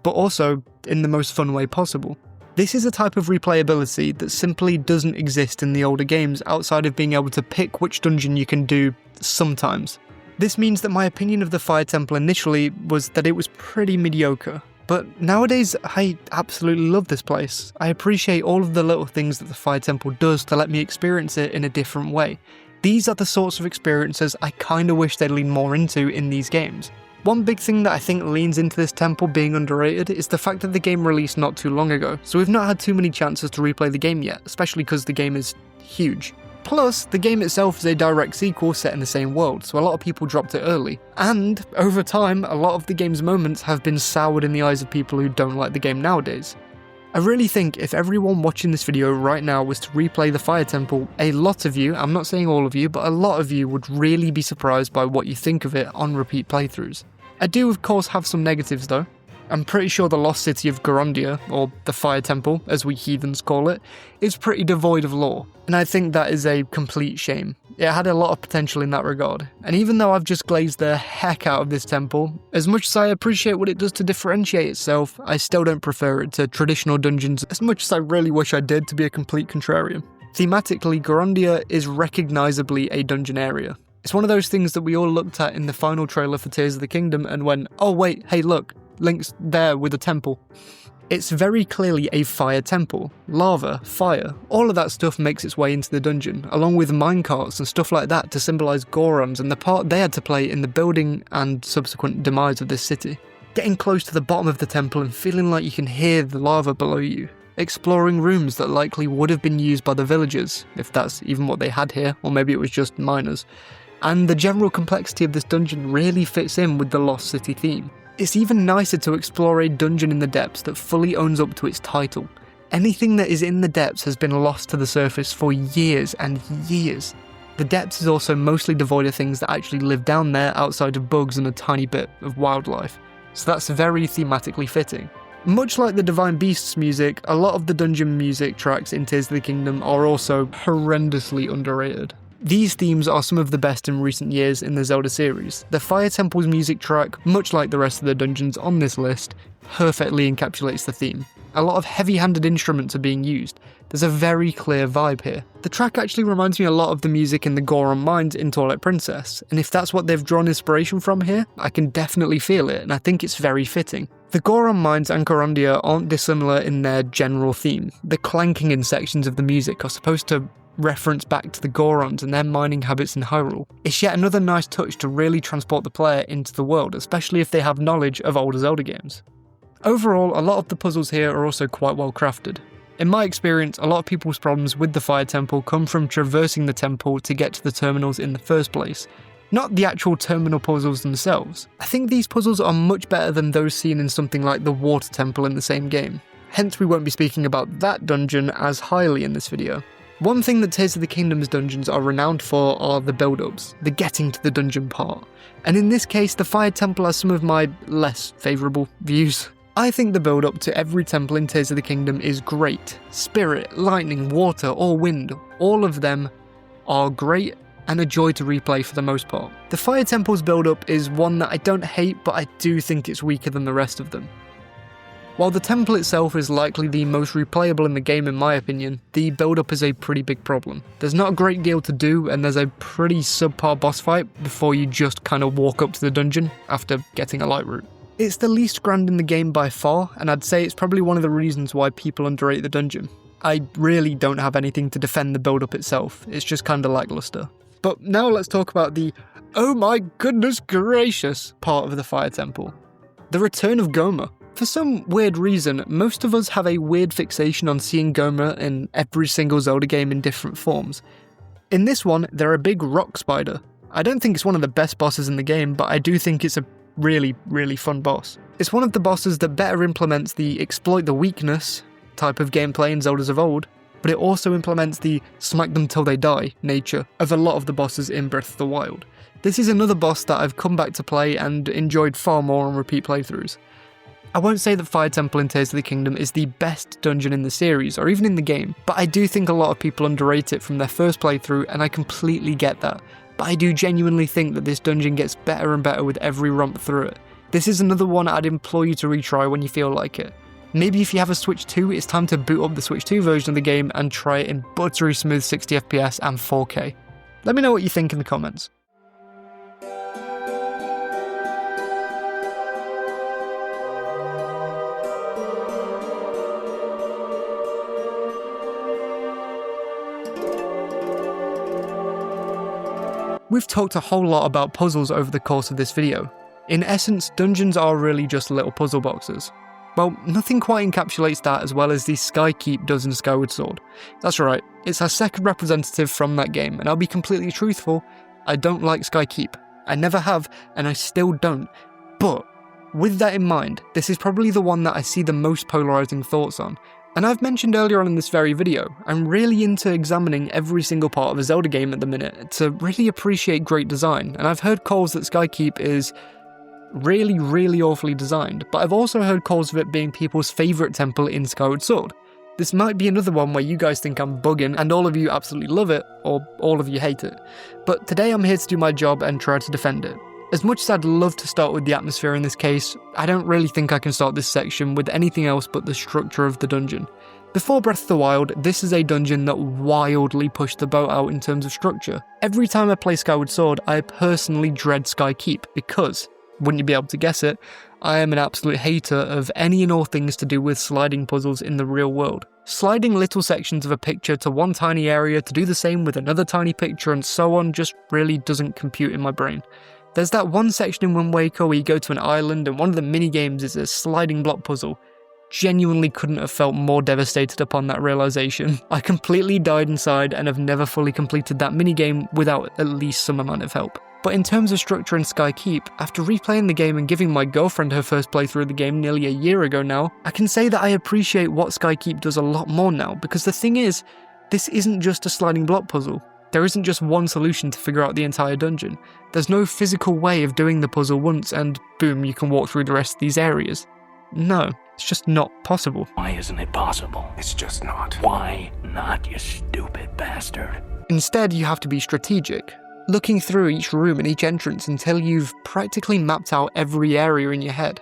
but also in the most fun way possible. This is a type of replayability that simply doesn't exist in the older games outside of being able to pick which dungeon you can do sometimes. This means that my opinion of the Fire Temple initially was that it was pretty mediocre, but nowadays I absolutely love this place. I appreciate all of the little things that the Fire Temple does to let me experience it in a different way. These are the sorts of experiences I kinda wish they'd lean more into in these games. One big thing that I think leans into this temple being underrated is the fact that the game released not too long ago, so we've not had too many chances to replay the game yet, especially because the game is huge. Plus, the game itself is a direct sequel set in the same world, so a lot of people dropped it early. And, over time, a lot of the game's moments have been soured in the eyes of people who don't like the game nowadays. I really think if everyone watching this video right now was to replay the Fire Temple, a lot of you, I'm not saying all of you, but a lot of you would really be surprised by what you think of it on repeat playthroughs. I do of course have some negatives though. I'm pretty sure the lost city of Garandia, or the Fire Temple, as we heathens call it, is pretty devoid of lore, and I think that is a complete shame. It had a lot of potential in that regard, and even though I've just glazed the heck out of this temple, as much as I appreciate what it does to differentiate itself, I still don't prefer it to traditional dungeons as much as I really wish I did, to be a complete contrarian. Thematically, Garandia is recognisably a dungeon area. It's one of those things that we all looked at in the final trailer for Tears of the Kingdom and went, oh wait, hey look, Link's there with a temple. It's very clearly a fire temple. Lava, fire, all of that stuff makes its way into the dungeon, along with minecarts and stuff like that to symbolise Gorons and the part they had to play in the building and subsequent demise of this city. Getting close to the bottom of the temple and feeling like you can hear the lava below you. Exploring rooms that likely would have been used by the villagers, if that's even what they had here, or maybe it was just miners. And the general complexity of this dungeon really fits in with the Lost City theme. It's even nicer to explore a dungeon in the depths that fully owns up to its title. Anything that is in the depths has been lost to the surface for years and years. The depths is also mostly devoid of things that actually live down there outside of bugs and a tiny bit of wildlife. So that's very thematically fitting. Much like the Divine Beasts music, a lot of the dungeon music tracks in Tears of the Kingdom are also horrendously underrated. These themes are some of the best in recent years in the Zelda series. The Fire Temple's music track, much like the rest of the dungeons on this list, perfectly encapsulates the theme. A lot of heavy-handed instruments are being used. There's a very clear vibe here. The track actually reminds me a lot of the music in the Goron Mines in Twilight Princess, and if that's what they've drawn inspiration from here, I can definitely feel it, and I think it's very fitting. The Goron Mines and Garandia aren't dissimilar in their general theme. The clanking in sections of the music are supposed to reference back to the Gorons and their mining habits in Hyrule. It's yet another nice touch to really transport the player into the world, especially if they have knowledge of older Zelda games. Overall, a lot of the puzzles here are also quite well crafted. In my experience, a lot of people's problems with the Fire Temple come from traversing the temple to get to the terminals in the first place, not the actual terminal puzzles themselves. I think these puzzles are much better than those seen in something like the Water Temple in the same game. Hence we won't be speaking about that dungeon as highly in this video. One thing that Tears of the Kingdom's dungeons are renowned for are the build-ups, the getting to the dungeon part. And in this case, the Fire Temple has some of my less favourable views. I think the build-up to every temple in Tears of the Kingdom is great. Spirit, lightning, water, or wind, all of them are great and a joy to replay for the most part. The Fire Temple's build-up is one that I don't hate, but I do think it's weaker than the rest of them. While the temple itself is likely the most replayable in the game in my opinion, the build-up is a pretty big problem. There's not a great deal to do and there's a pretty subpar boss fight before you just kind of walk up to the dungeon after getting a light route. It's the least grand in the game by far, and I'd say it's probably one of the reasons why people underrate the dungeon. I really don't have anything to defend the build-up itself, it's just kinda lackluster. But now let's talk about the oh my goodness gracious part of the Fire Temple. The return of Gohma. For some weird reason, most of us have a weird fixation on seeing Gohma in every single Zelda game in different forms. In this one, they're a big rock spider. I don't think it's one of the best bosses in the game, but I do think it's a really, really fun boss. It's one of the bosses that better implements the exploit the weakness type of gameplay in Zeldas of old, but it also implements the smack them till they die nature of a lot of the bosses in Breath of the Wild. This is another boss that I've come back to play and enjoyed far more on repeat playthroughs. I won't say that Fire Temple in Tears of the Kingdom is the best dungeon in the series, or even in the game, but I do think a lot of people underrate it from their first playthrough, and I completely get that. But I do genuinely think that this dungeon gets better and better with every romp through it. This is another one I'd implore you to retry when you feel like it. Maybe if you have a Switch 2, it's time to boot up the Switch 2 version of the game and try it in buttery smooth 60 FPS and 4K. Let me know what you think in the comments. We've talked a whole lot about puzzles over the course of this video. In essence, dungeons are really just little puzzle boxes. Well, nothing quite encapsulates that as well as the Skykeep does in Skyward Sword. That's right, it's our second representative from that game, and I'll be completely truthful, I don't like Skykeep. I never have, and I still don't. But, with that in mind, this is probably the one that I see the most polarising thoughts on. And I've mentioned earlier on in this very video, I'm really into examining every single part of a Zelda game at the minute to really appreciate great design, and I've heard calls that Skykeep is really, really awfully designed, but I've also heard calls of it being people's favourite temple in Skyward Sword. This might be another one where you guys think I'm bugging and all of you absolutely love it, or all of you hate it. But today I'm here to do my job and try to defend it. As much as I'd love to start with the atmosphere in this case, I don't really think I can start this section with anything else but the structure of the dungeon. Before Breath of the Wild, this is a dungeon that wildly pushed the boat out in terms of structure. Every time I play Skyward Sword, I personally dread Skykeep because, wouldn't you be able to guess it, I am an absolute hater of any and all things to do with sliding puzzles in the real world. Sliding little sections of a picture to one tiny area to do the same with another tiny picture and so on just really doesn't compute in my brain. There's that one section in Wind Waker where you go to an island and one of the mini-games is a sliding block puzzle. Genuinely couldn't have felt more devastated upon that realisation. I completely died inside and have never fully completed that minigame without at least some amount of help. But in terms of structure in Skykeep, after replaying the game and giving my girlfriend her first playthrough of the game nearly a year ago now, I can say that I appreciate what Skykeep does a lot more now, because the thing is, this isn't just a sliding block puzzle. There isn't just one solution to figure out the entire dungeon. There's no physical way of doing the puzzle once and boom, you can walk through the rest of these areas. No, it's just not possible. Why isn't it possible? It's just not. Why not, you stupid bastard? Instead, you have to be strategic, looking through each room and each entrance until you've practically mapped out every area in your head.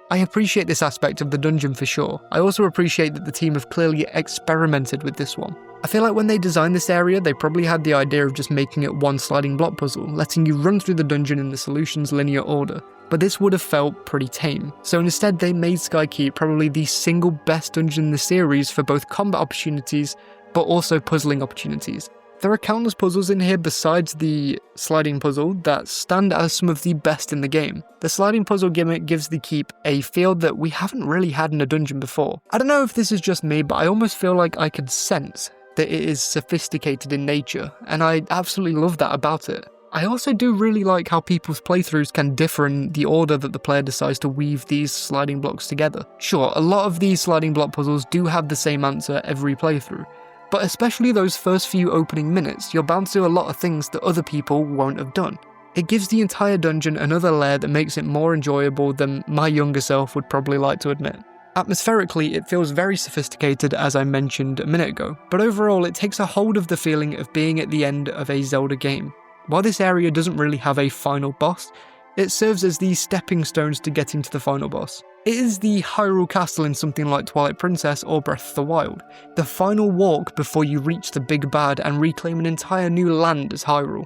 I appreciate this aspect of the dungeon for sure. I also appreciate that the team have clearly experimented with this one. I feel like when they designed this area, they probably had the idea of just making it one sliding block puzzle, letting you run through the dungeon in the solution's linear order. But this would have felt pretty tame. So instead they made Skykeep probably the single best dungeon in the series for both combat opportunities, but also puzzling opportunities. There are countless puzzles in here besides the sliding puzzle that stand as some of the best in the game. The sliding puzzle gimmick gives the keep a feel that we haven't really had in a dungeon before. I don't know if this is just me, but I almost feel like I could sense that it is sophisticated in nature, and I absolutely love that about it. I also do really like how people's playthroughs can differ in the order that the player decides to weave these sliding blocks together. Sure, a lot of these sliding block puzzles do have the same answer every playthrough, but especially those first few opening minutes, you're bound to do a lot of things that other people won't have done. It gives the entire dungeon another layer that makes it more enjoyable than my younger self would probably like to admit. Atmospherically, it feels very sophisticated as I mentioned a minute ago, but overall it takes a hold of the feeling of being at the end of a Zelda game. While this area doesn't really have a final boss, it serves as the stepping stones to getting to the final boss. It is the Hyrule Castle in something like Twilight Princess or Breath of the Wild, the final walk before you reach the big bad and reclaim an entire new land as Hyrule.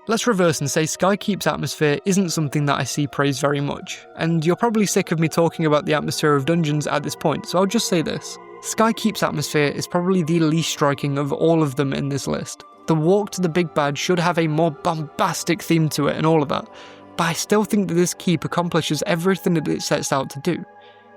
Let's reverse and say Skykeep's atmosphere isn't something that I see praised very much, and you're probably sick of me talking about the atmosphere of dungeons at this point, so I'll just say this. Skykeep's atmosphere is probably the least striking of all of them in this list. The walk to the big bad should have a more bombastic theme to it and all of that, but I still think that this keep accomplishes everything that it sets out to do.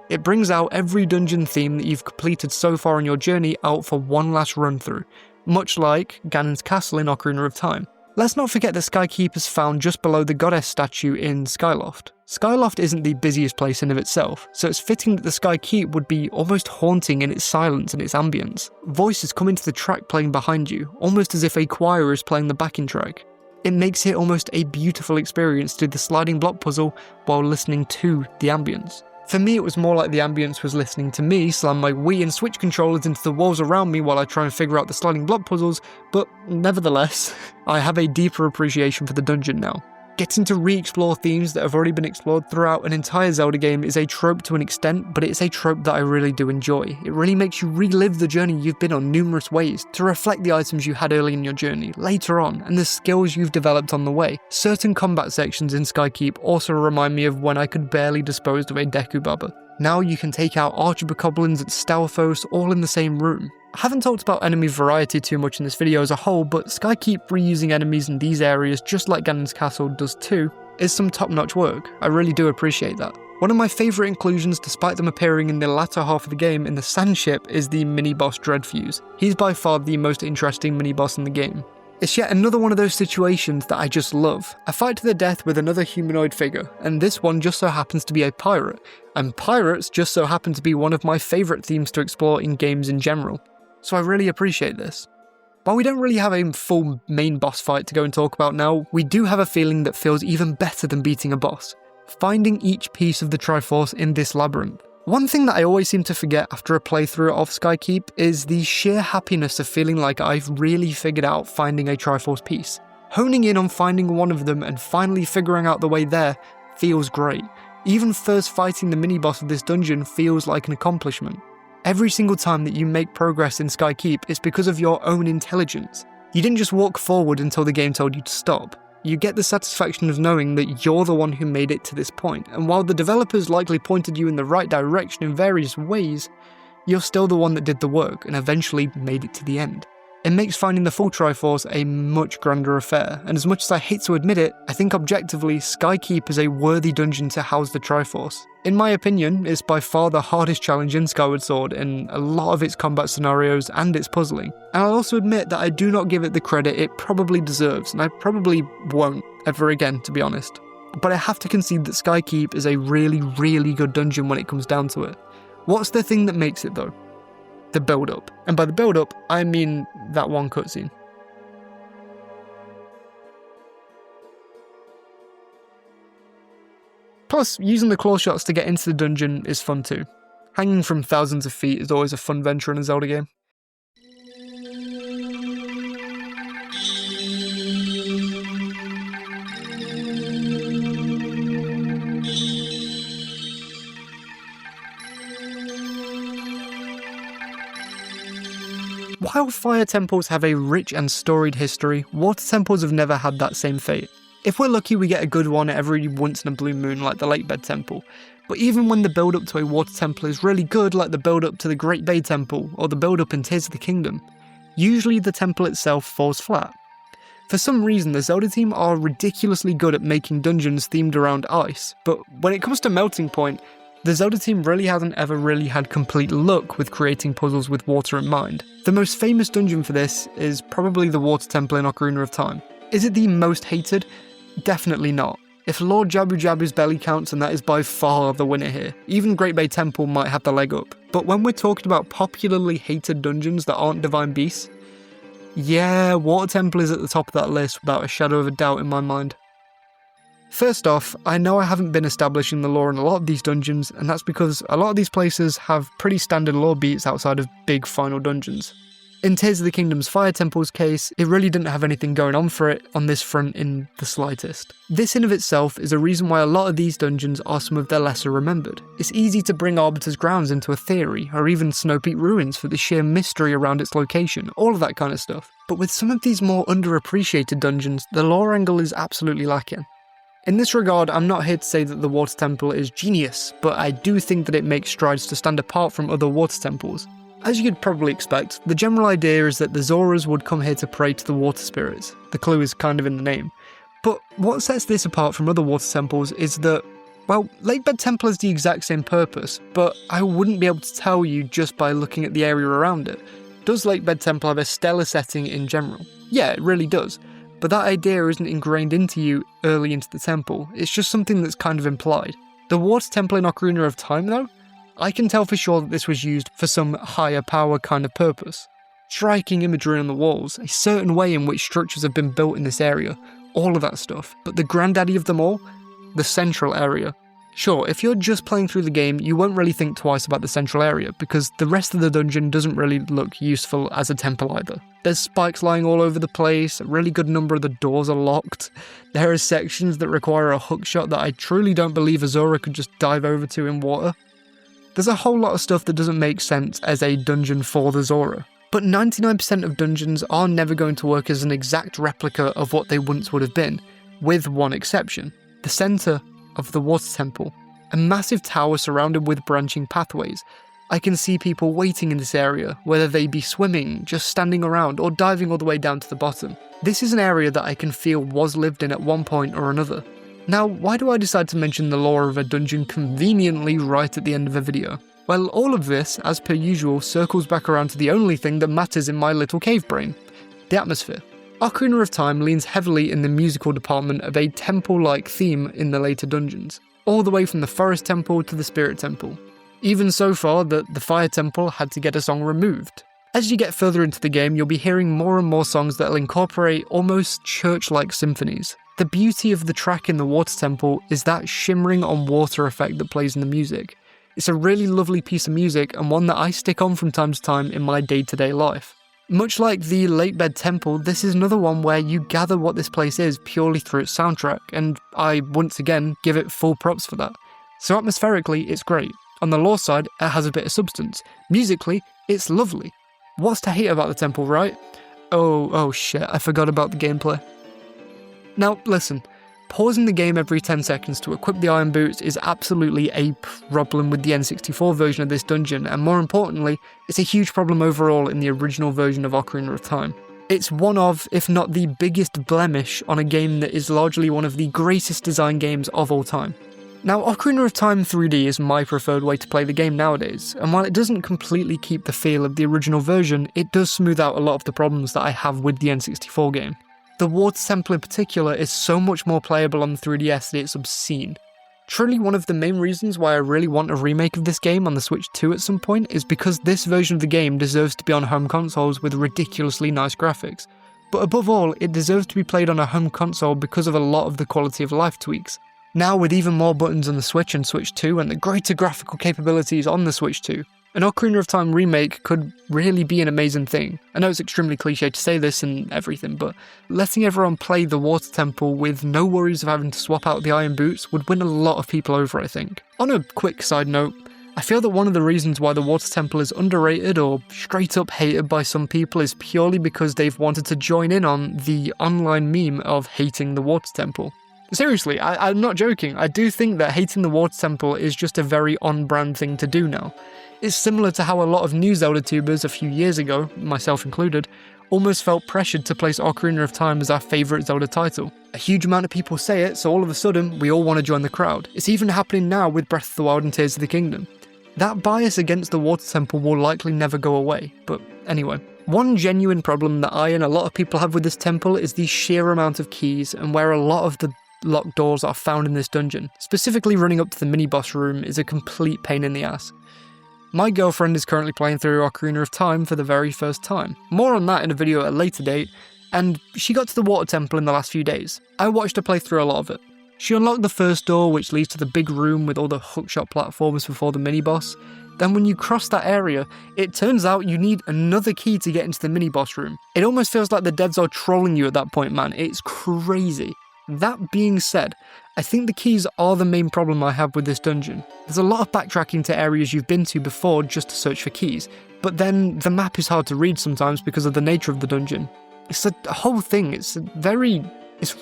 It brings out every dungeon theme that you've completed so far on your journey out for one last run through, much like Ganons Castle in Ocarina of Time. Let's not forget that Skykeep is found just below the goddess statue in Skyloft. Skyloft isn't the busiest place in of itself, so it's fitting that the Skykeep would be almost haunting in its silence and its ambience. Voices come into the track playing behind you, almost as if a choir is playing the backing track. It makes it almost a beautiful experience to do the sliding block puzzle while listening to the ambience. For me, it was more like the ambience was listening to me slam my Wii and Switch controllers into the walls around me while I try and figure out the sliding block puzzles, but nevertheless, I have a deeper appreciation for the dungeon now. Getting to re-explore themes that have already been explored throughout an entire Zelda game is a trope to an extent, but it's a trope that I really do enjoy. It really makes you relive the journey you've been on numerous ways, to reflect the items you had early in your journey, later on, and the skills you've developed on the way. Certain combat sections in Skykeep also remind me of when I could barely dispose of a Deku Baba. Now you can take out Archbokoblins and Stalfos all in the same room. I haven't talked about enemy variety too much in this video as a whole, but Skykeep reusing enemies in these areas, just like Ganons Castle does too, is some top-notch work. I really do appreciate that. One of my favourite inclusions, despite them appearing in the latter half of the game in the sand ship, is the mini-boss Dreadfuse. He's by far the most interesting mini-boss in the game. It's yet another one of those situations that I just love. A fight to the death with another humanoid figure, and this one just so happens to be a pirate, and pirates just so happen to be one of my favourite themes to explore in games in general. So I really appreciate this. While we don't really have a full main boss fight to go and talk about now, we do have a feeling that feels even better than beating a boss. Finding each piece of the Triforce in this labyrinth. One thing that I always seem to forget after a playthrough of Skykeep is the sheer happiness of feeling like I've really figured out finding a Triforce piece. Honing in on finding one of them and finally figuring out the way there feels great. Even first fighting the mini-boss of this dungeon feels like an accomplishment. Every single time that you make progress in Skykeep, it's because of your own intelligence. You didn't just walk forward until the game told you to stop. You get the satisfaction of knowing that you're the one who made it to this point, and while the developers likely pointed you in the right direction in various ways, you're still the one that did the work and eventually made it to the end. It makes finding the full Triforce a much grander affair, and as much as I hate to admit it, I think objectively Skykeep is a worthy dungeon to house the Triforce. In my opinion, it's by far the hardest challenge in Skyward Sword in a lot of its combat scenarios and its puzzling. And I'll also admit that I do not give it the credit it probably deserves, and I probably won't ever again, to be honest. But I have to concede that Skykeep is a really, really good dungeon when it comes down to it. What's the thing that makes it though? The build-up. And by the build-up, I mean that one cutscene. Plus, using the claw shots to get into the dungeon is fun too. Hanging from thousands of feet is always a fun venture in a Zelda game. While fire temples have a rich and storied history, water temples have never had that same fate. If we're lucky, we get a good one every once in a blue moon like the Lakebed Temple, but even when the build-up to a water temple is really good like the build-up to the Great Bay Temple or the build-up in Tears of the Kingdom, usually the temple itself falls flat. For some reason, the Zelda team are ridiculously good at making dungeons themed around ice, but when it comes to Melting Point, the Zelda team really hasn't ever really had complete luck with creating puzzles with water in mind. The most famous dungeon for this is probably the Water Temple in Ocarina of Time. Is it the most hated? Definitely not. If Lord Jabu Jabu's belly counts, and that is by far the winner here. Even Great Bay Temple might have the leg up. But when we're talking about popularly hated dungeons that aren't Divine Beasts, yeah, Water Temple is at the top of that list without a shadow of a doubt in my mind. First off, I know I haven't been establishing the lore in a lot of these dungeons, and that's because a lot of these places have pretty standard lore beats outside of big final dungeons. In Tears of the Kingdom's Fire Temple's case, it really didn't have anything going on for it on this front in the slightest. This in of itself is a reason why a lot of these dungeons are some of their lesser remembered. It's easy to bring Arbiter's Grounds into a theory, or even Snow Peak Ruins for the sheer mystery around its location, all of that kind of stuff. But with some of these more underappreciated dungeons, the lore angle is absolutely lacking. In this regard, I'm not here to say that the Water Temple is genius, but I do think that it makes strides to stand apart from other water temples. As you'd probably expect, the general idea is that the Zoras would come here to pray to the water spirits. The clue is kind of in the name. But what sets this apart from other water temples is that, well, Lakebed Temple has the exact same purpose, but I wouldn't be able to tell you just by looking at the area around it. Does Lakebed Temple have a stellar setting in general? Yeah, it really does. But that idea isn't ingrained into you early into the temple, it's just something that's kind of implied. The Water Temple in Ocarina of Time though? I can tell for sure that this was used for some higher power kind of purpose. Striking imagery on the walls, a certain way in which structures have been built in this area, all of that stuff. But the granddaddy of them all? The central area. Sure, if you're just playing through the game, you won't really think twice about the central area, because the rest of the dungeon doesn't really look useful as a temple either. There's spikes lying all over the place, a really good number of the doors are locked, there are sections that require a hookshot that I truly don't believe a Zora could just dive over to in water. There's a whole lot of stuff that doesn't make sense as a dungeon for the Zora. But 99% of dungeons are never going to work as an exact replica of what they once would have been, with one exception. The centre of the Water Temple. A massive tower surrounded with branching pathways. I can see people waiting in this area, whether they be swimming, just standing around, or diving all the way down to the bottom. This is an area that I can feel was lived in at one point or another. Now, why do I decide to mention the lore of a dungeon conveniently right at the end of a video? Well, all of this, as per usual, circles back around to the only thing that matters in my little cave brain: the atmosphere. Ocarina of Time leans heavily in the musical department of a temple-like theme in the later dungeons, all the way from the Forest Temple to the Spirit Temple. Even so far that the Fire Temple had to get a song removed. As you get further into the game, you'll be hearing more and more songs that'll incorporate almost church-like symphonies. The beauty of the track in the Water Temple is that shimmering on water effect that plays in the music. It's a really lovely piece of music and one that I stick on from time to time in my day-to-day life. Much like the Lakebed Temple, this is another one where you gather what this place is purely through its soundtrack, and I, once again, give it full props for that. So atmospherically, it's great. On the lore side, it has a bit of substance. Musically, it's lovely. What's to hate about the temple, right? Oh shit, I forgot about the gameplay. Now, listen. Pausing the game every 10 seconds to equip the Iron Boots is absolutely a problem with the N64 version of this dungeon, and more importantly, it's a huge problem overall in the original version of Ocarina of Time. It's one of, if not the biggest blemish on a game that is largely one of the greatest design games of all time. Now, Ocarina of Time 3D is my preferred way to play the game nowadays, and while it doesn't completely keep the feel of the original version, it does smooth out a lot of the problems that I have with the N64 game. The Water Temple in particular is so much more playable on the 3DS that it's obscene. Truly one of the main reasons why I really want a remake of this game on the Switch 2 at some point is because this version of the game deserves to be on home consoles with ridiculously nice graphics. But above all, it deserves to be played on a home console because of a lot of the quality of life tweaks. Now with even more buttons on the Switch and Switch 2 and the greater graphical capabilities on the Switch 2, an Ocarina of Time remake could really be an amazing thing. I know it's extremely cliche to say this and everything, but letting everyone play the Water Temple with no worries of having to swap out the Iron Boots would win a lot of people over, I think. On a quick side note, I feel that one of the reasons why the Water Temple is underrated or straight up hated by some people is purely because they've wanted to join in on the online meme of hating the Water Temple. Seriously, I'm not joking. I do think that hating the Water Temple is just a very on-brand thing to do now. It's similar to how a lot of new Zeldatubers a few years ago, myself included, almost felt pressured to place Ocarina of Time as our favourite Zelda title. A huge amount of people say it, so all of a sudden, we all want to join the crowd. It's even happening now with Breath of the Wild and Tears of the Kingdom. That bias against the Water Temple will likely never go away, but anyway. One genuine problem that I and a lot of people have with this temple is the sheer amount of keys and where a lot of the locked doors are found in this dungeon. Specifically running up to the mini-boss room is a complete pain in the ass. My girlfriend is currently playing through Ocarina of Time for the very first time. More on that in a video at a later date, and she got to the Water Temple in the last few days. I watched her play through a lot of it. She unlocked the first door, which leads to the big room with all the hookshot platforms before the mini-boss. Then when you cross that area, it turns out you need another key to get into the mini-boss room. It almost feels like the devs are trolling you at that point, man. It's crazy. That being said, I think the keys are the main problem I have with this dungeon. There's a lot of backtracking to areas you've been to before just to search for keys, but then the map is hard to read sometimes because of the nature of the dungeon. It's a whole thing, it's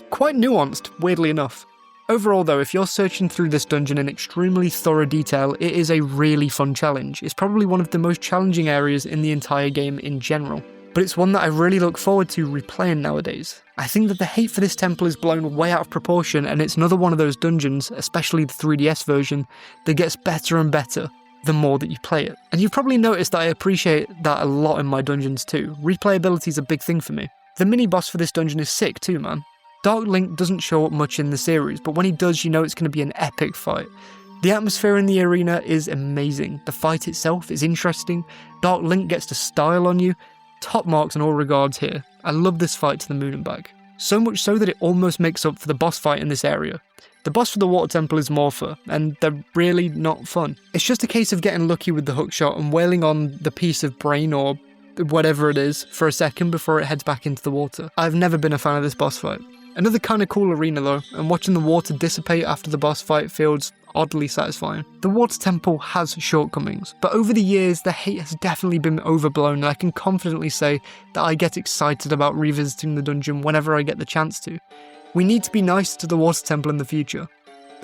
quite nuanced, weirdly enough. Overall though, if you're searching through this dungeon in extremely thorough detail, it is a really fun challenge. It's probably one of the most challenging areas in the entire game in general, but it's one that I really look forward to replaying nowadays. I think that the hate for this temple is blown way out of proportion, and it's another one of those dungeons, especially the 3DS version, that gets better and better the more that you play it. And you've probably noticed that I appreciate that a lot in my dungeons too. Replayability is a big thing for me. The mini-boss for this dungeon is sick too, man. Dark Link doesn't show up much in the series, but when he does, you know it's going to be an epic fight. The atmosphere in the arena is amazing. The fight itself is interesting. Dark Link gets to style on you. Top marks in all regards here. I love this fight to the moon and back. So much so that it almost makes up for the boss fight in this area. The boss for the water temple is Morpher, and they're really not fun. It's just a case of getting lucky with the hookshot and wailing on the piece of brain or whatever it is for a second before it heads back into the water. I've never been a fan of this boss fight. Another kind of cool arena though, and watching the water dissipate after the boss fight feels oddly satisfying. The water temple has shortcomings, but over the years the hate has definitely been overblown, and I can confidently say that I get excited about revisiting the dungeon whenever I get the chance to. We need to be nice to the water temple in the future.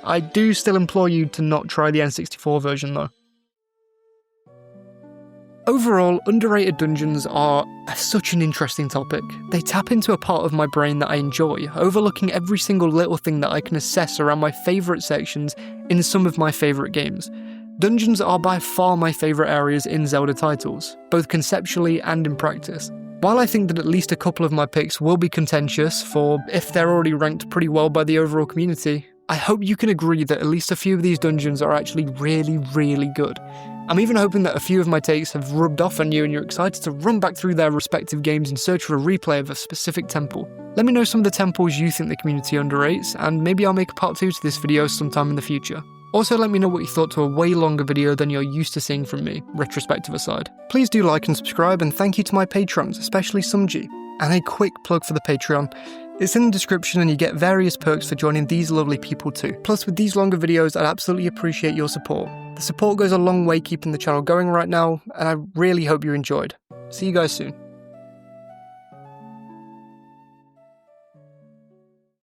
I do still implore you to not try the N64 version though. Overall, underrated dungeons are such an interesting topic. They tap into a part of my brain that I enjoy, overlooking every single little thing that I can assess around my favourite sections in some of my favourite games. Dungeons are by far my favourite areas in Zelda titles, both conceptually and in practice. While I think that at least a couple of my picks will be contentious for if they're already ranked pretty well by the overall community, I hope you can agree that at least a few of these dungeons are actually really, really good. I'm even hoping that a few of my takes have rubbed off on you and you're excited to run back through their respective games in search for a replay of a specific temple. Let me know some of the temples you think the community underrates, and maybe I'll make a part 2 to this video sometime in the future. Also, let me know what you thought to a way longer video than you're used to seeing from me, retrospective aside. Please do like and subscribe, and thank you to my patrons, especially Sumji. And a quick plug for the Patreon. It's in the description and you get various perks for joining these lovely people too. Plus, with these longer videos, I'd absolutely appreciate your support. The support goes a long way keeping the channel going right now, and I really hope you enjoyed. See you guys soon.